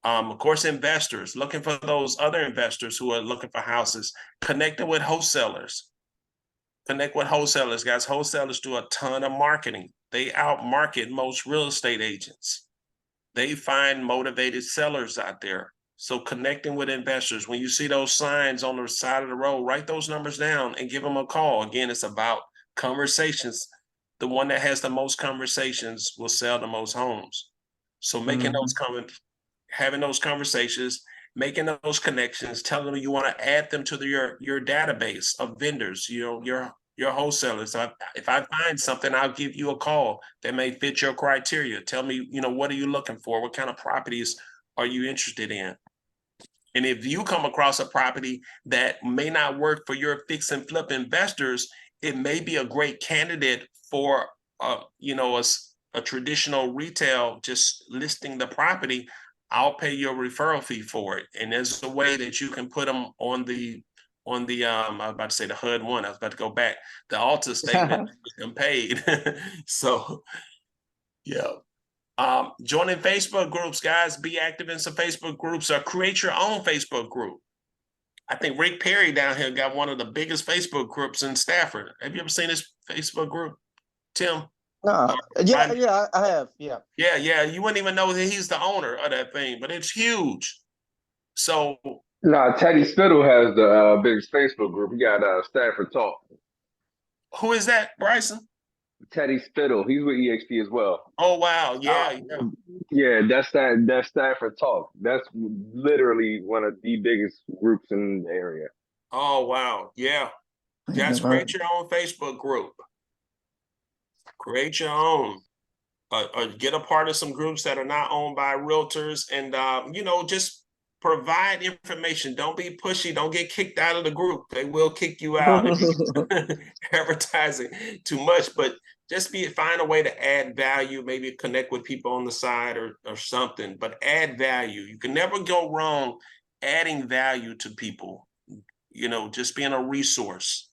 Of course, investors looking for those other investors who are looking for houses, connecting with wholesalers. Connect with wholesalers, guys. Wholesalers do a ton of marketing. They outmarket most real estate agents. They find motivated sellers out there. So connecting with investors, when you see those signs on the side of the road, write those numbers down and give them a call. Again, it's about conversations. The one that has the most conversations will sell the most homes. So making those having those conversations, making those connections, telling them you want to add them to your database of vendors, your wholesalers. If I find something, I'll give you a call that may fit your criteria. Tell me, what are you looking for? What kind of properties are you interested in? And if you come across a property that may not work for your fix and flip investors, it may be a great candidate for a traditional retail just listing the property. I'll pay you a referral fee for it. And there's a way that you can put them on the I was about to say the HUD one. I was about to go back. The Alta statement and paid. So yeah. Joining Facebook groups, guys. Be active in some Facebook groups or create your own Facebook group. I think Rick Perry down here got one of the biggest Facebook groups in Stafford. Have you ever seen this Facebook group, Tim? No, yeah, I have. Yeah. Yeah. You wouldn't even know that he's the owner of that thing, but it's huge. So no, Teddy Spittle has the biggest Facebook group. He got Stafford Talk. Who is that, Bryson? Teddy Spittle. He's with EXP as well. Oh wow, yeah. Yeah, that's Stafford Talk. That's literally one of the biggest groups in the area. Oh wow, yeah. Just create your own Facebook group. Create your own. Or get a part of some groups that are not owned by realtors, and just provide information. Don't be pushy. Don't get kicked out of the group. They will kick you out if you're advertising too much. But just find a way to add value. Maybe connect with people on the side or something. But add value. You can never go wrong adding value to people. Just being a resource.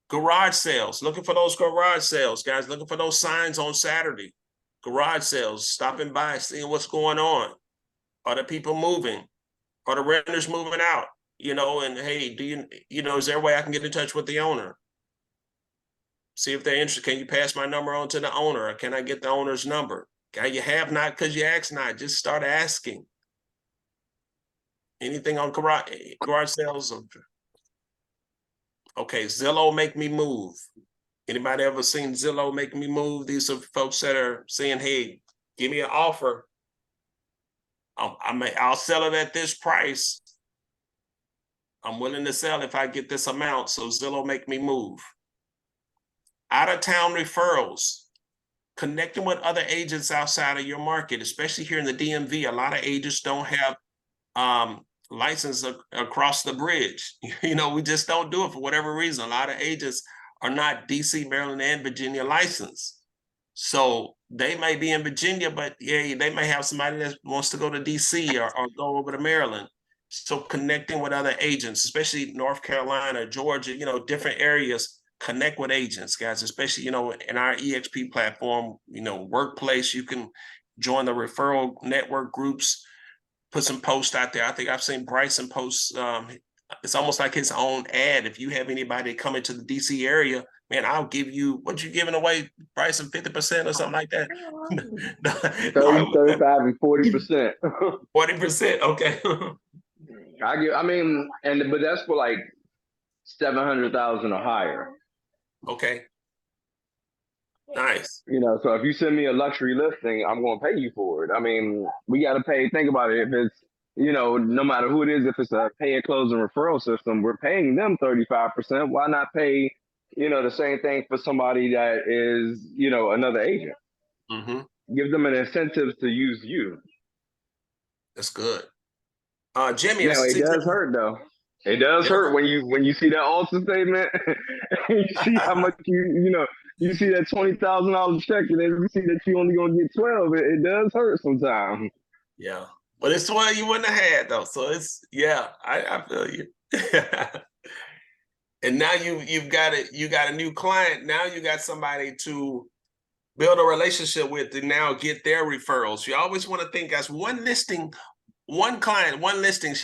Garage sales. Looking for those garage sales, guys. Looking for those signs on Saturday. Garage sales. Stopping by, seeing what's going on. Are the people moving? Are the renters moving out? And hey, is there a way I can get in touch with the owner? See if they're interested. Can you pass my number on to the owner? Or can I get the owner's number? You have not because you ask not. Just start asking. Anything on garage sales? Okay, Zillow Make Me Move. Anybody ever seen Zillow Make Me Move? These are folks that are saying, hey, give me an offer. I'll sell it at this price. I'm willing to sell if I get this amount. So Zillow Make Me Move. Out of town referrals. Connecting with other agents outside of your market, especially here in the DMV. A lot of agents don't have license across the bridge. We just don't do it for whatever reason. A lot of agents are not DC, Maryland, and Virginia licensed. So they may be in Virginia, but yeah, they may have somebody that wants to go to DC or go over to Maryland. So connecting with other agents, especially North Carolina, Georgia, different areas, connect with agents, guys, especially, in our EXP platform, workplace, you can join the referral network groups, put some posts out there. I think I've seen Bryson post, it's almost like his own ad. If you have anybody coming to the DC area, man, I'll give you, what you giving away, Bryson, 50% or something like that? 30, 35, and 40%. 40%, okay. But that's for like 700,000 or higher. Okay. Nice. So if you send me a luxury listing, I'm going to pay you for it. We got to pay. Think about it. If it's, no matter who it is, if it's a pay and close and referral system, we're paying them 35%. Why not pay, the same thing for somebody that is, another agent? Mm-hmm. Give them an incentive to use you. That's good. Jimmy, it does hurt though. It does hurt when you see that Alta statement. You see how much you see that $20,000 check, and then you see that you only gonna get 12. It does hurt sometimes. Yeah. But it's one you wouldn't have had though. So it's yeah, I feel you. And now you've got it, you got a new client. Now you got somebody to build a relationship with and now get their referrals. You always want to think as one listing, one client, one listing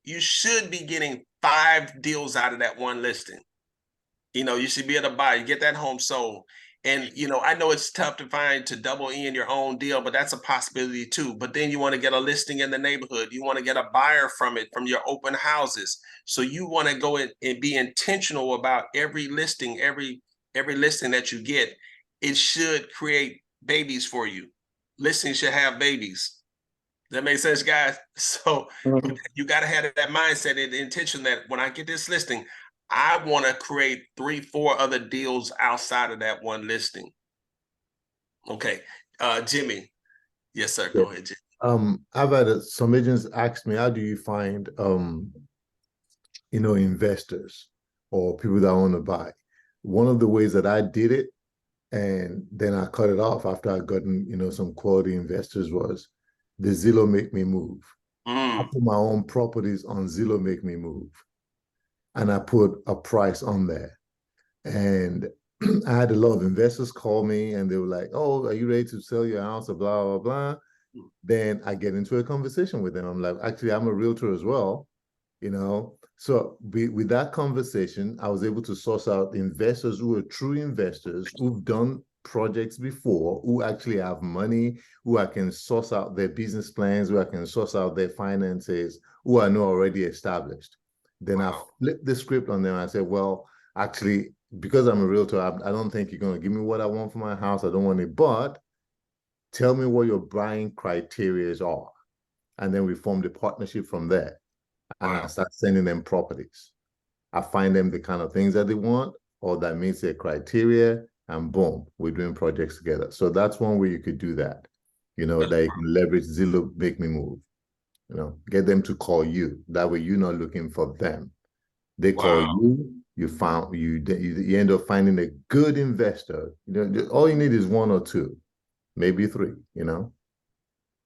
you should be getting 5 deals out of that one listing. You know, you should be able to buy, get that home sold. And, you know, I know it's tough to find to double in your own deal, but that's a possibility too. But then you want to get a listing in the neighborhood. You want to get a buyer from it, from your open houses. So you want to go in and be intentional about every listing, every listing that you get. It should create babies for you. Listings should have babies. That makes sense, guys. So you got to have that mindset and the intention that when I get this listing, I want to create 3, 4 other deals outside of that one listing. Okay. Jimmy. Yes, sir. Go ahead, Jimmy. I've had some agents ask me, how do you find investors or people that want to buy? One of the ways that I did it, and then I cut it off after I gotten, some quality investors, was the Zillow Make Me Move. I put my own properties on Zillow Make Me Move. And I put a price on there. And I had a lot of investors call me and they were like, oh, are you ready to sell your house or blah, blah, blah. Then I get into a conversation with them. I'm like, actually, I'm a realtor as well, So with that conversation, I was able to source out investors who are true investors, who've done projects before, who actually have money, who I can source out their business plans, who I can source out their finances, who I know already established. Then I flipped the script on them. I said, well, actually, because I'm a realtor, I don't think you're going to give me what I want for my house. I don't want it, but tell me what your buying criteria are. And then we formed a partnership from there. And I start sending them properties. I find them the kind of things that they want or that meets their criteria, and boom, we're doing projects together. So that's one way you could do that, that you can leverage Zillow Make Me Move, get them to call you. That way you're not looking for them. They call you, you end up finding a good investor. All you need is 1 or 2, maybe 3, that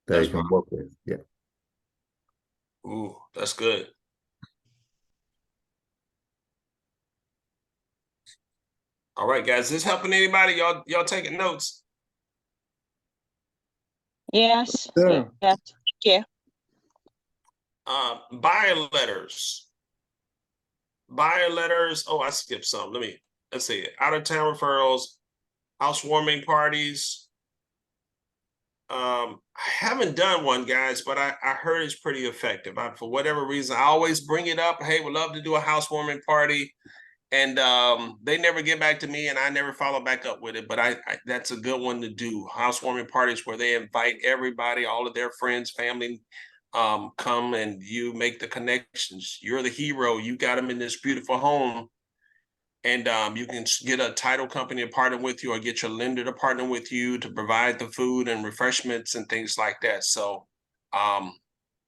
you can work with. Yeah. Ooh, that's good. All right, guys, is this helping anybody? Y'all taking notes? Yes. Sure. Yes. Yeah. Buyer letters. Buyer letters. Oh, I skipped some. Let's see. Out of town referrals, housewarming parties. I haven't done one, guys, but I heard it's pretty effective. For whatever reason, I always bring it up. Hey, would love to do a housewarming party. And they never get back to me and I never follow back up with it. But I that's a good one to do. Housewarming parties where they invite everybody, all of their friends, family, come and you make the connections. You're the hero. You got them in this beautiful home. And you can get a title company to partner with you or get your lender to partner with you to provide the food and refreshments and things like that. So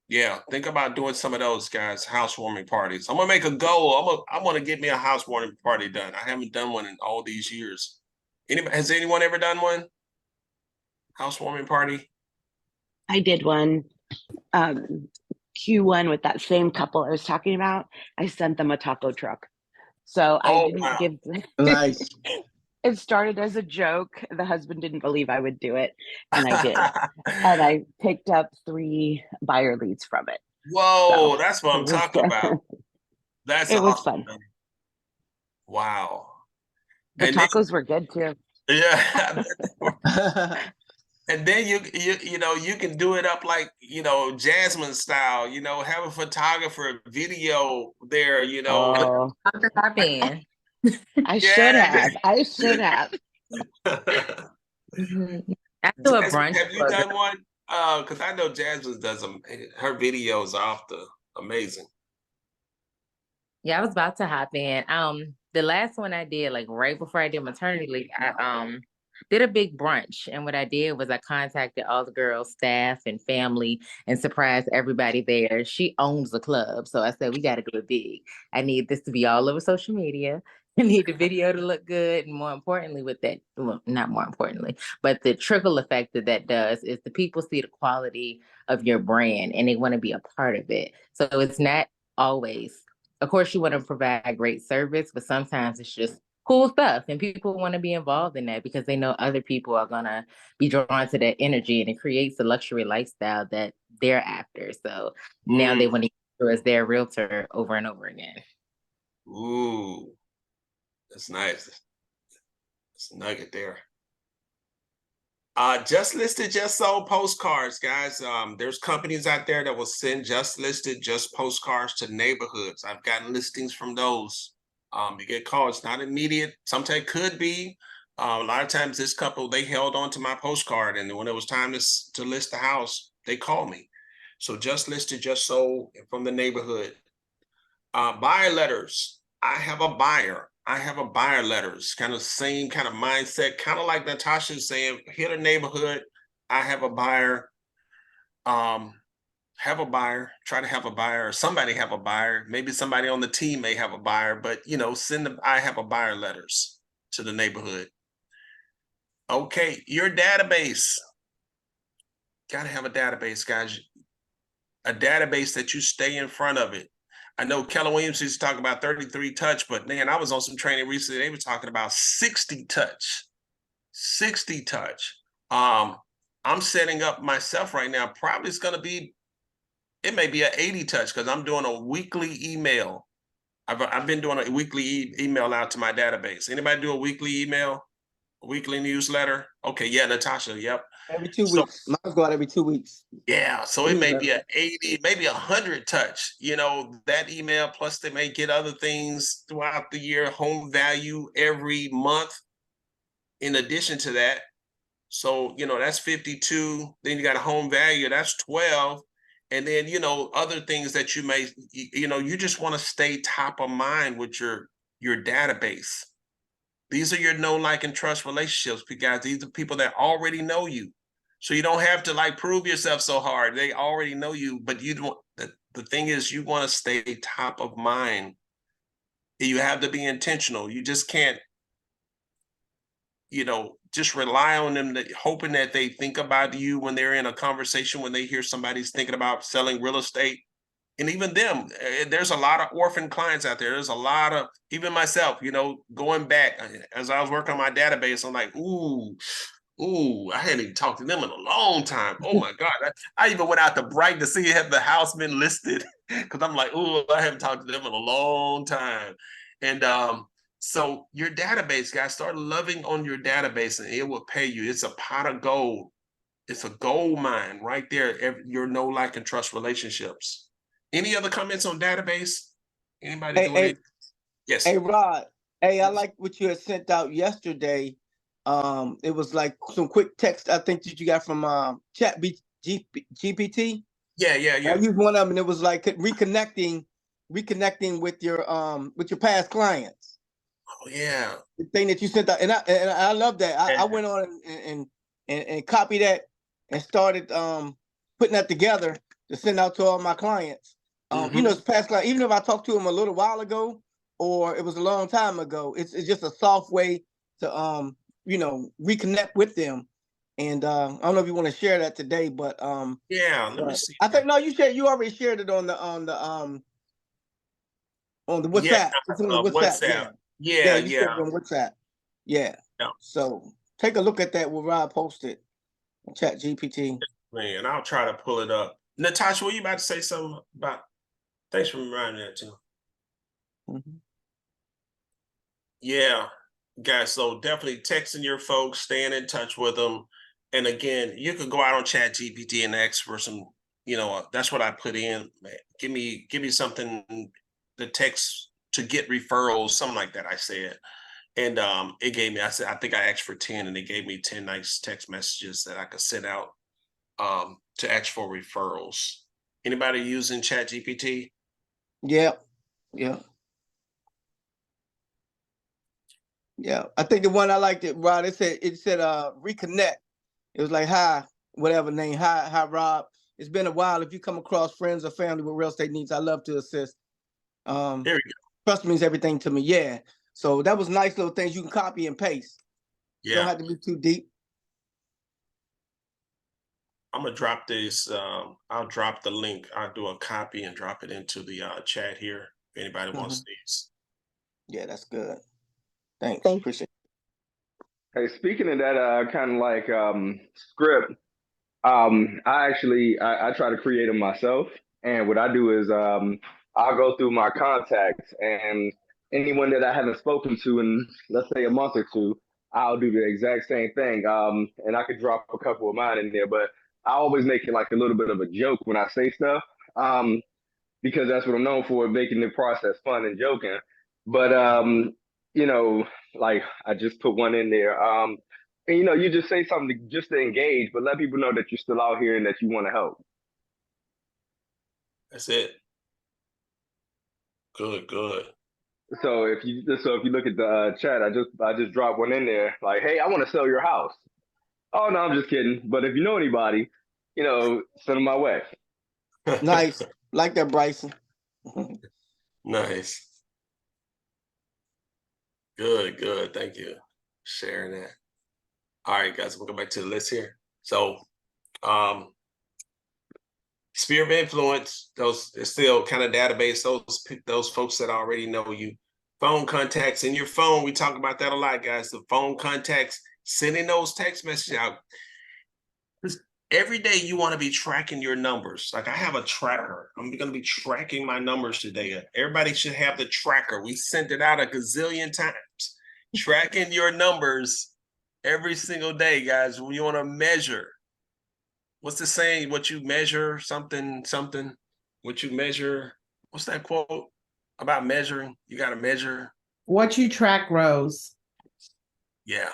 yeah, think about doing some of those, guys, housewarming parties. I'm gonna make a goal. I'm gonna get me a housewarming party done. I haven't done one in all these years. Has anyone ever done one? Housewarming party? I did one Q1 with that same couple I was talking about. I sent them a taco truck. So I didn't give Nice. It started as a joke. The husband didn't believe I would do it, and I did. And I picked up 3 buyer leads from it. Whoa, So that's what I'm talking about. That's it was awesome. fun. Wow. The tacos were good too. Yeah. And then you can do it up like, Jasmine style, have a photographer video there, Oh, I should have. I should have. I do a Jasmine, brunch have you program. done one? Because I know Jasmine does them. Her videos are amazing. Yeah, I was about to hop in. The last one I did, like right before I did maternity leave, I did a big brunch. And what I did was I contacted all the girls, staff and family, and surprised everybody there. She owns the club. So I said, we got to do it big. I need this to be all over social media. need the video to look good. And more importantly, with that, well, not more importantly, but the trickle effect that that does is the people see the quality of your brand and they want to be a part of it. So it's not always, of course, you want to provide great service, but sometimes it's just cool stuff. And people want to be involved in that because they know other people are going to be drawn to that energy, and it creates a luxury lifestyle that they're after. So now they want to use you as their realtor over and over again. Ooh, that's nice. That's a nugget there. Just listed, just sold postcards, guys. There's companies out there that will send just listed, just postcards to neighborhoods. I've gotten listings from those. You get calls, not immediate. Sometimes it could be. A lot of times this couple, they held on to my postcard, and when it was time to list the house, they called me. So just listed, just sold from the neighborhood. Buyer letters. I have a buyer. I have a buyer letters, kind of same kind of mindset, kind of like Natasha's saying, hit a neighborhood. I have a buyer. Have a buyer, try to have a buyer, or somebody have a buyer. Maybe somebody on the team may have a buyer, but send them, I have a buyer letters to the neighborhood. Okay, your database. Gotta have a database, guys. A database that you stay in front of it. I know Keller Williams used to talk about 33 touch, but man, I was on some training recently. They were talking about 60 touch. 60 touch. I'm setting up myself right now. Probably it's going to be, it may be an 80 touch because I'm doing a weekly email. I've been doing a weekly email out to my database. Anybody do a weekly email? A weekly newsletter? Okay, yeah, Natasha, yep. Every 2 weeks. Mine's go out every 2 weeks. Yeah, so it may be an 80, maybe 100 touch, that email, plus they may get other things throughout the year, home value every month in addition to that. So, that's 52. Then you got a home value, that's 12. And then, other things that you may, you just want to stay top of mind with your database. These are your know, like, and trust relationships, guys. These are people that already know you. So you don't have to prove yourself so hard. They already know you, but you don't. The thing is, you want to stay top of mind. You have to be intentional. You just can't, just rely on them, hoping that they think about you when they're in a conversation, when they hear somebody's thinking about selling real estate. And even them, there's a lot of orphan clients out there. There's a lot of, even myself, going back as I was working on my database, I'm like, ooh, I hadn't even talked to them in a long time. Oh my God. I even went out to Brighton to see if the house been listed because I'm like, ooh, I haven't talked to them in a long time. And so your database, guys, start loving on your database and it will pay you. It's a pot of gold. It's a gold mine right there. Your know, like, and trust relationships. Any other comments on database? Anybody doing it? Yes. Hey, Rod. Hey, I like what you had sent out yesterday. It was like some quick text, I think, that you got from Chat GPT. Yeah. I used one of them, and it was like reconnecting with your past clients. Oh yeah. The thing that you sent out, and I love that. I went on and copied that and started putting that together to send out to all my clients. It's past client. Even if I talked to them a little while ago or it was a long time ago, it's just a soft way to reconnect with them. And I don't know if you want to share that today, but yeah, let me see. I think no, you already shared it on the WhatsApp. Yeah, it's on the WhatsApp. Yeah. You shared it on WhatsApp. Yeah. So take a look at that. What Rob posted on Chat GPT. Man, I'll try to pull it up. Natasha, were you about to say something about? Thanks for reminding me that too. Yeah, guys. So definitely texting your folks, staying in touch with them. And again, you could go out on Chat GPT and ask for some, that's what I put in. Man, give me something, the text to get referrals, something like that, I said. And it gave me, I think I asked for 10 and it gave me 10 nice text messages that I could send out to ask for referrals. Anybody using Chat GPT? Yeah. I think the one I liked it, Rod, it said reconnect. It was like, hi, whatever name, hi Rob. It's been a while. If you come across friends or family with real estate needs, I love to assist. There we go. Trust means everything to me. Yeah. So that was nice little things you can copy and paste. Don't Yeah, have to be too deep. I'm gonna drop this. I'll drop the link. I'll do a copy and drop it into the chat here. If anybody wants these. Yeah, that's good. Thanks. Thank- Appreciate Hey, speaking of that, kind of like script, I try to create them myself, and what I do is I'll go through my contacts and anyone that I haven't spoken to in let's say a month or two, I'll do the exact same thing. And I could drop a couple of mine in there, but I always make it like a little bit of a joke when I say stuff, because that's what I'm known for, making the process fun and joking. But you know, like I just put one in there. And you just say something just to engage, but let people know that you're still out here and that you want to help. That's it. Good, good. So if you look at the chat, I just dropped one in there like, hey, I want to sell your house. Oh no, I'm just kidding. But if you know anybody, send them my way. Nice. Like that, Bryson. Nice. Good, good. Thank you for sharing that. All right, guys, we'll go back to the list here. So, sphere of influence, those is still kind of database, those folks that already know you. Phone contacts in your phone, we talk about that a lot, guys. The phone contacts, sending those text messages out. Every day you want to be tracking your numbers. Like I have a tracker. I'm going to be tracking my numbers today. Everybody should have the tracker. We sent it out a gazillion times. Tracking your numbers every single day, guys. When you want to measure. What's the saying? What you measure, something. What you measure. What's that quote about measuring? You got to measure. What you track grows. Yeah.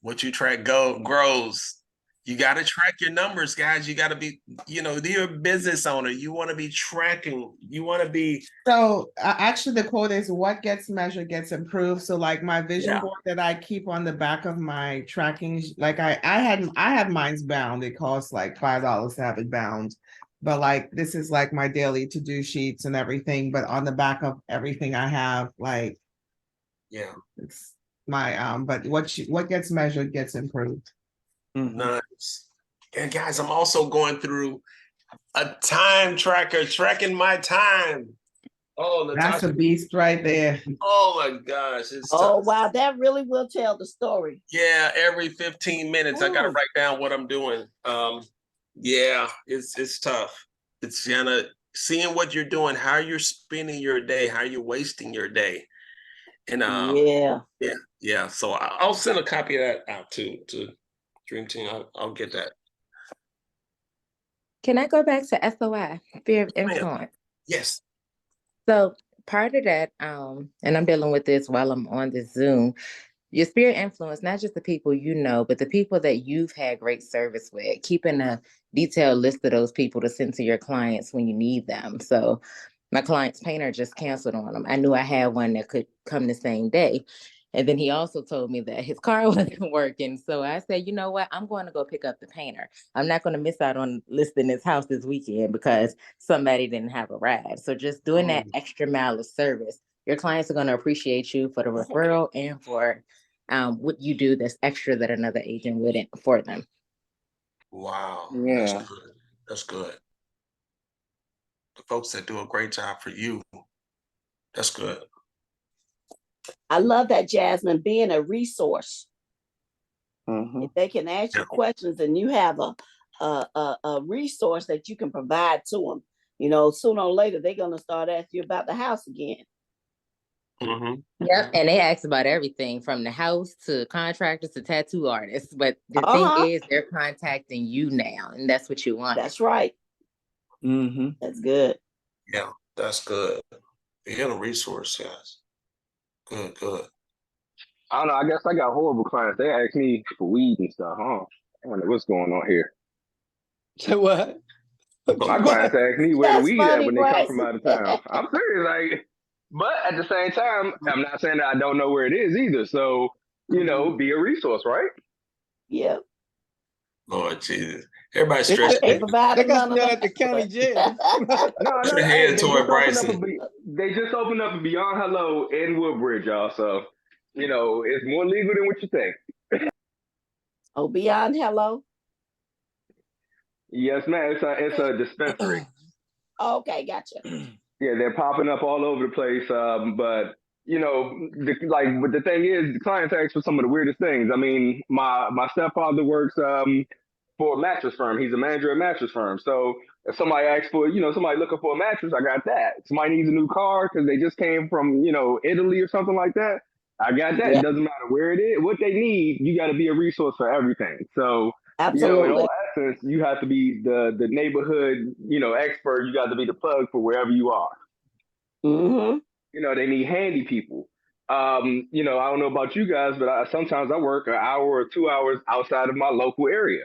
What you track grows. You got to track your numbers, guys. You got to be, you're a business owner. You want to be tracking. You want to be. So actually the quote is what gets measured gets improved. So like my vision board that I keep on the back of my tracking, like I had mine's bound. It costs like $5 to have it bound. But like this is like my daily to-do sheets and everything. But on the back of everything I have, like it's my but what gets measured gets improved. Nice. And guys, I'm also going through a time tracker, tracking my time. Oh, That's Natasha. a beast right there. Oh my gosh. It's Oh, tough. wow. That really will tell the story. Yeah, every 15 minutes, I got to write down what I'm doing. Yeah, it's tough. It's kind of seeing what you're doing, how you're spending your day, how you're wasting your day. And yeah. So I'll send a copy of that out to Dream Team. I'll get that. Can I go back to SOI, fear of influence? Yes. So part of that, and I'm dealing with this while I'm on this Zoom, your spirit influence, not just the people you know, but the people that you've had great service with, keeping a detailed list of those people to send to your clients when you need them. So my client's painter just canceled on him. I knew I had one that could come the same day. And then he also told me that his car wasn't working. So I said, you know what? I'm going to go pick up the painter. I'm not going to miss out on listing this house this weekend because somebody didn't have a ride. So just doing that extra mile of service, your clients are going to appreciate you for the referral and for what you do that's extra that another agent wouldn't for them. Wow. Yeah. That's good. The folks that do a great job for you. That's good. I love that, Jasmine, being a resource. If they can ask you questions and you have a resource that you can provide to them, sooner or later, they're going to start asking you about the house again. Yep, and they ask about everything from the house to contractors to tattoo artists. But the thing is, they're contacting you now, and that's what you want. That's right. That's good. Yeah, that's good. Being a resource, guys. Good. I don't know. I guess I got horrible clients. They ask me for weed and stuff. I don't know what's going on here. Say what? My clients ask me where the weed at when they come Bryson. from out of town. I'm serious, like, but at the same time, I'm not saying that I don't know where it is either. So, be a resource, right? Yeah. Lord Jesus. Everybody's They stressed. got, Ain't provided they got none of smell that. at the county jail. No, Put no. your Hey, hand they toward just opened up Bryson. they just opened up a Beyond Hello in Woodbridge, y'all. So, you know, it's more legal than what you think. Oh, beyond hello. Yes, man. It's a dispensary. Okay, gotcha. Yeah, they're popping up all over the place. But you know, but the thing is, the clients ask for some of the weirdest things. I mean, my stepfather works for a mattress firm. He's a manager at a mattress firm. So if somebody asks for, somebody looking for a mattress, I got that. Somebody needs a new car because they just came from, Italy or something like that. I got that. Yeah, It doesn't matter where it is, what they need. You got to be a resource for everything. So in absolutely. all essence, you have to be the neighborhood, expert. You got to be the plug for wherever you are. Mm-hmm. They need handy people. I don't know about you guys, but sometimes I work an hour or 2 hours outside of my local area.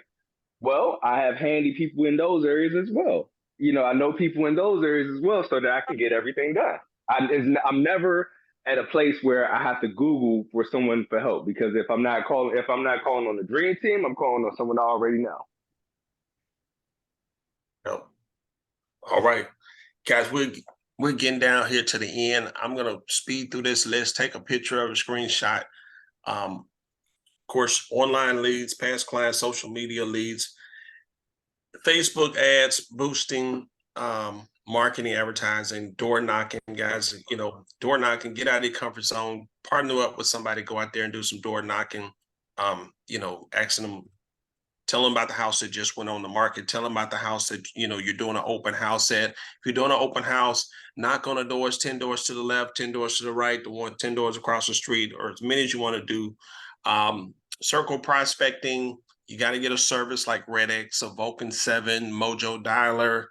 Well, I have handy people in those areas as well. I know people in those areas as well, so that I can get everything done. I'm never at a place where I have to Google for someone for help, because if I'm not calling on the dream team, I'm calling on someone I already know. Yep. All right, guys, we're getting down here to the end. I'm gonna speed through this list, take a picture of a screenshot. Of course, online leads, past clients, social media leads, Facebook ads, boosting, marketing, advertising, door knocking, guys. Door knocking, get out of your comfort zone, partner up with somebody, go out there and do some door knocking. Asking them, tell them about the house that just went on the market. Tell them about the house that you're doing an open house at. If you're doing an open house, knock on the doors, 10 doors to the left, 10 doors to the right, 10 doors across the street, or as many as you want to do. Circle prospecting. You got to get a service like RedX, a Vulcan 7, Mojo Dialer,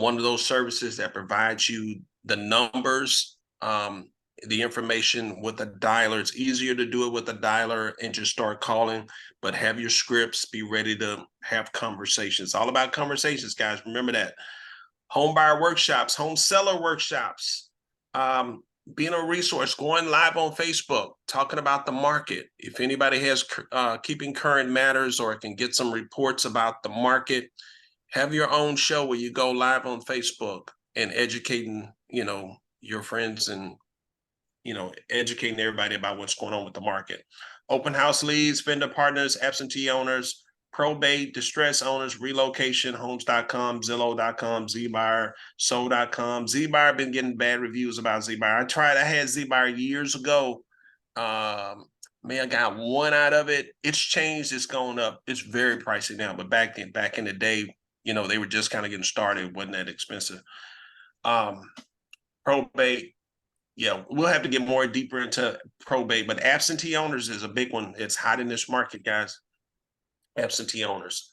one of those services that provides you the numbers, the information with a dialer. It's easier to do it with a dialer and just start calling, but have your scripts, be ready to have conversations. It's all about conversations, guys. Remember that. Home buyer workshops, home seller workshops, being a resource, going live on Facebook, talking about the market. If anybody has Keeping Current Matters or can get some reports about the market, have your own show where you go live on Facebook and educating, your friends and, educating everybody about what's going on with the market. Open house leads, vendor partners, absentee owners, probate, distress owners, relocation, homes.com, Zillow.com, ZBuyer, sold.com. ZBuyer been getting bad reviews about ZBuyer. I had ZBuyer years ago. I got one out of it. It's changed, it's gone up. It's very pricey now, but back in the day, they were just kind of getting started. It wasn't that expensive. Probate, yeah, we'll have to get more deeper into probate, but absentee owners is a big one. It's hot in this market, guys. Absentee owners.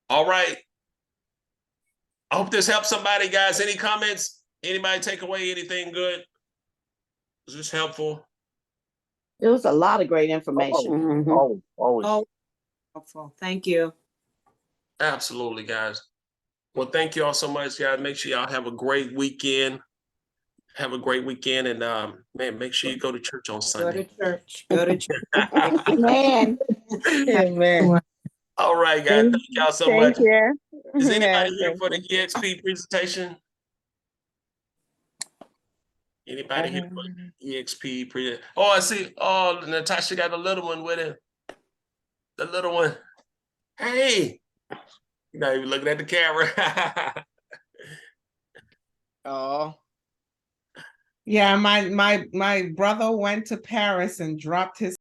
All right. I hope this helps somebody, guys. Any comments? Anybody take away anything good? Is this helpful? It was a lot of great information. Always. Oh, helpful. Thank you. Absolutely, guys. Well, thank you all so much, guys. Make sure y'all have a great weekend. Have a great weekend, and make sure you go to church on Sunday. Go to church. Amen. Amen. All right, guys. Thank y'all so much. Thank you. Is anybody Yeah, here for the EXP presentation? Anybody here for the EXP presentation? Oh, I see. Oh, Natasha got a little one with it. The little one. Hey. You're not even looking at the camera. Oh. Yeah, my brother went to Paris and dropped his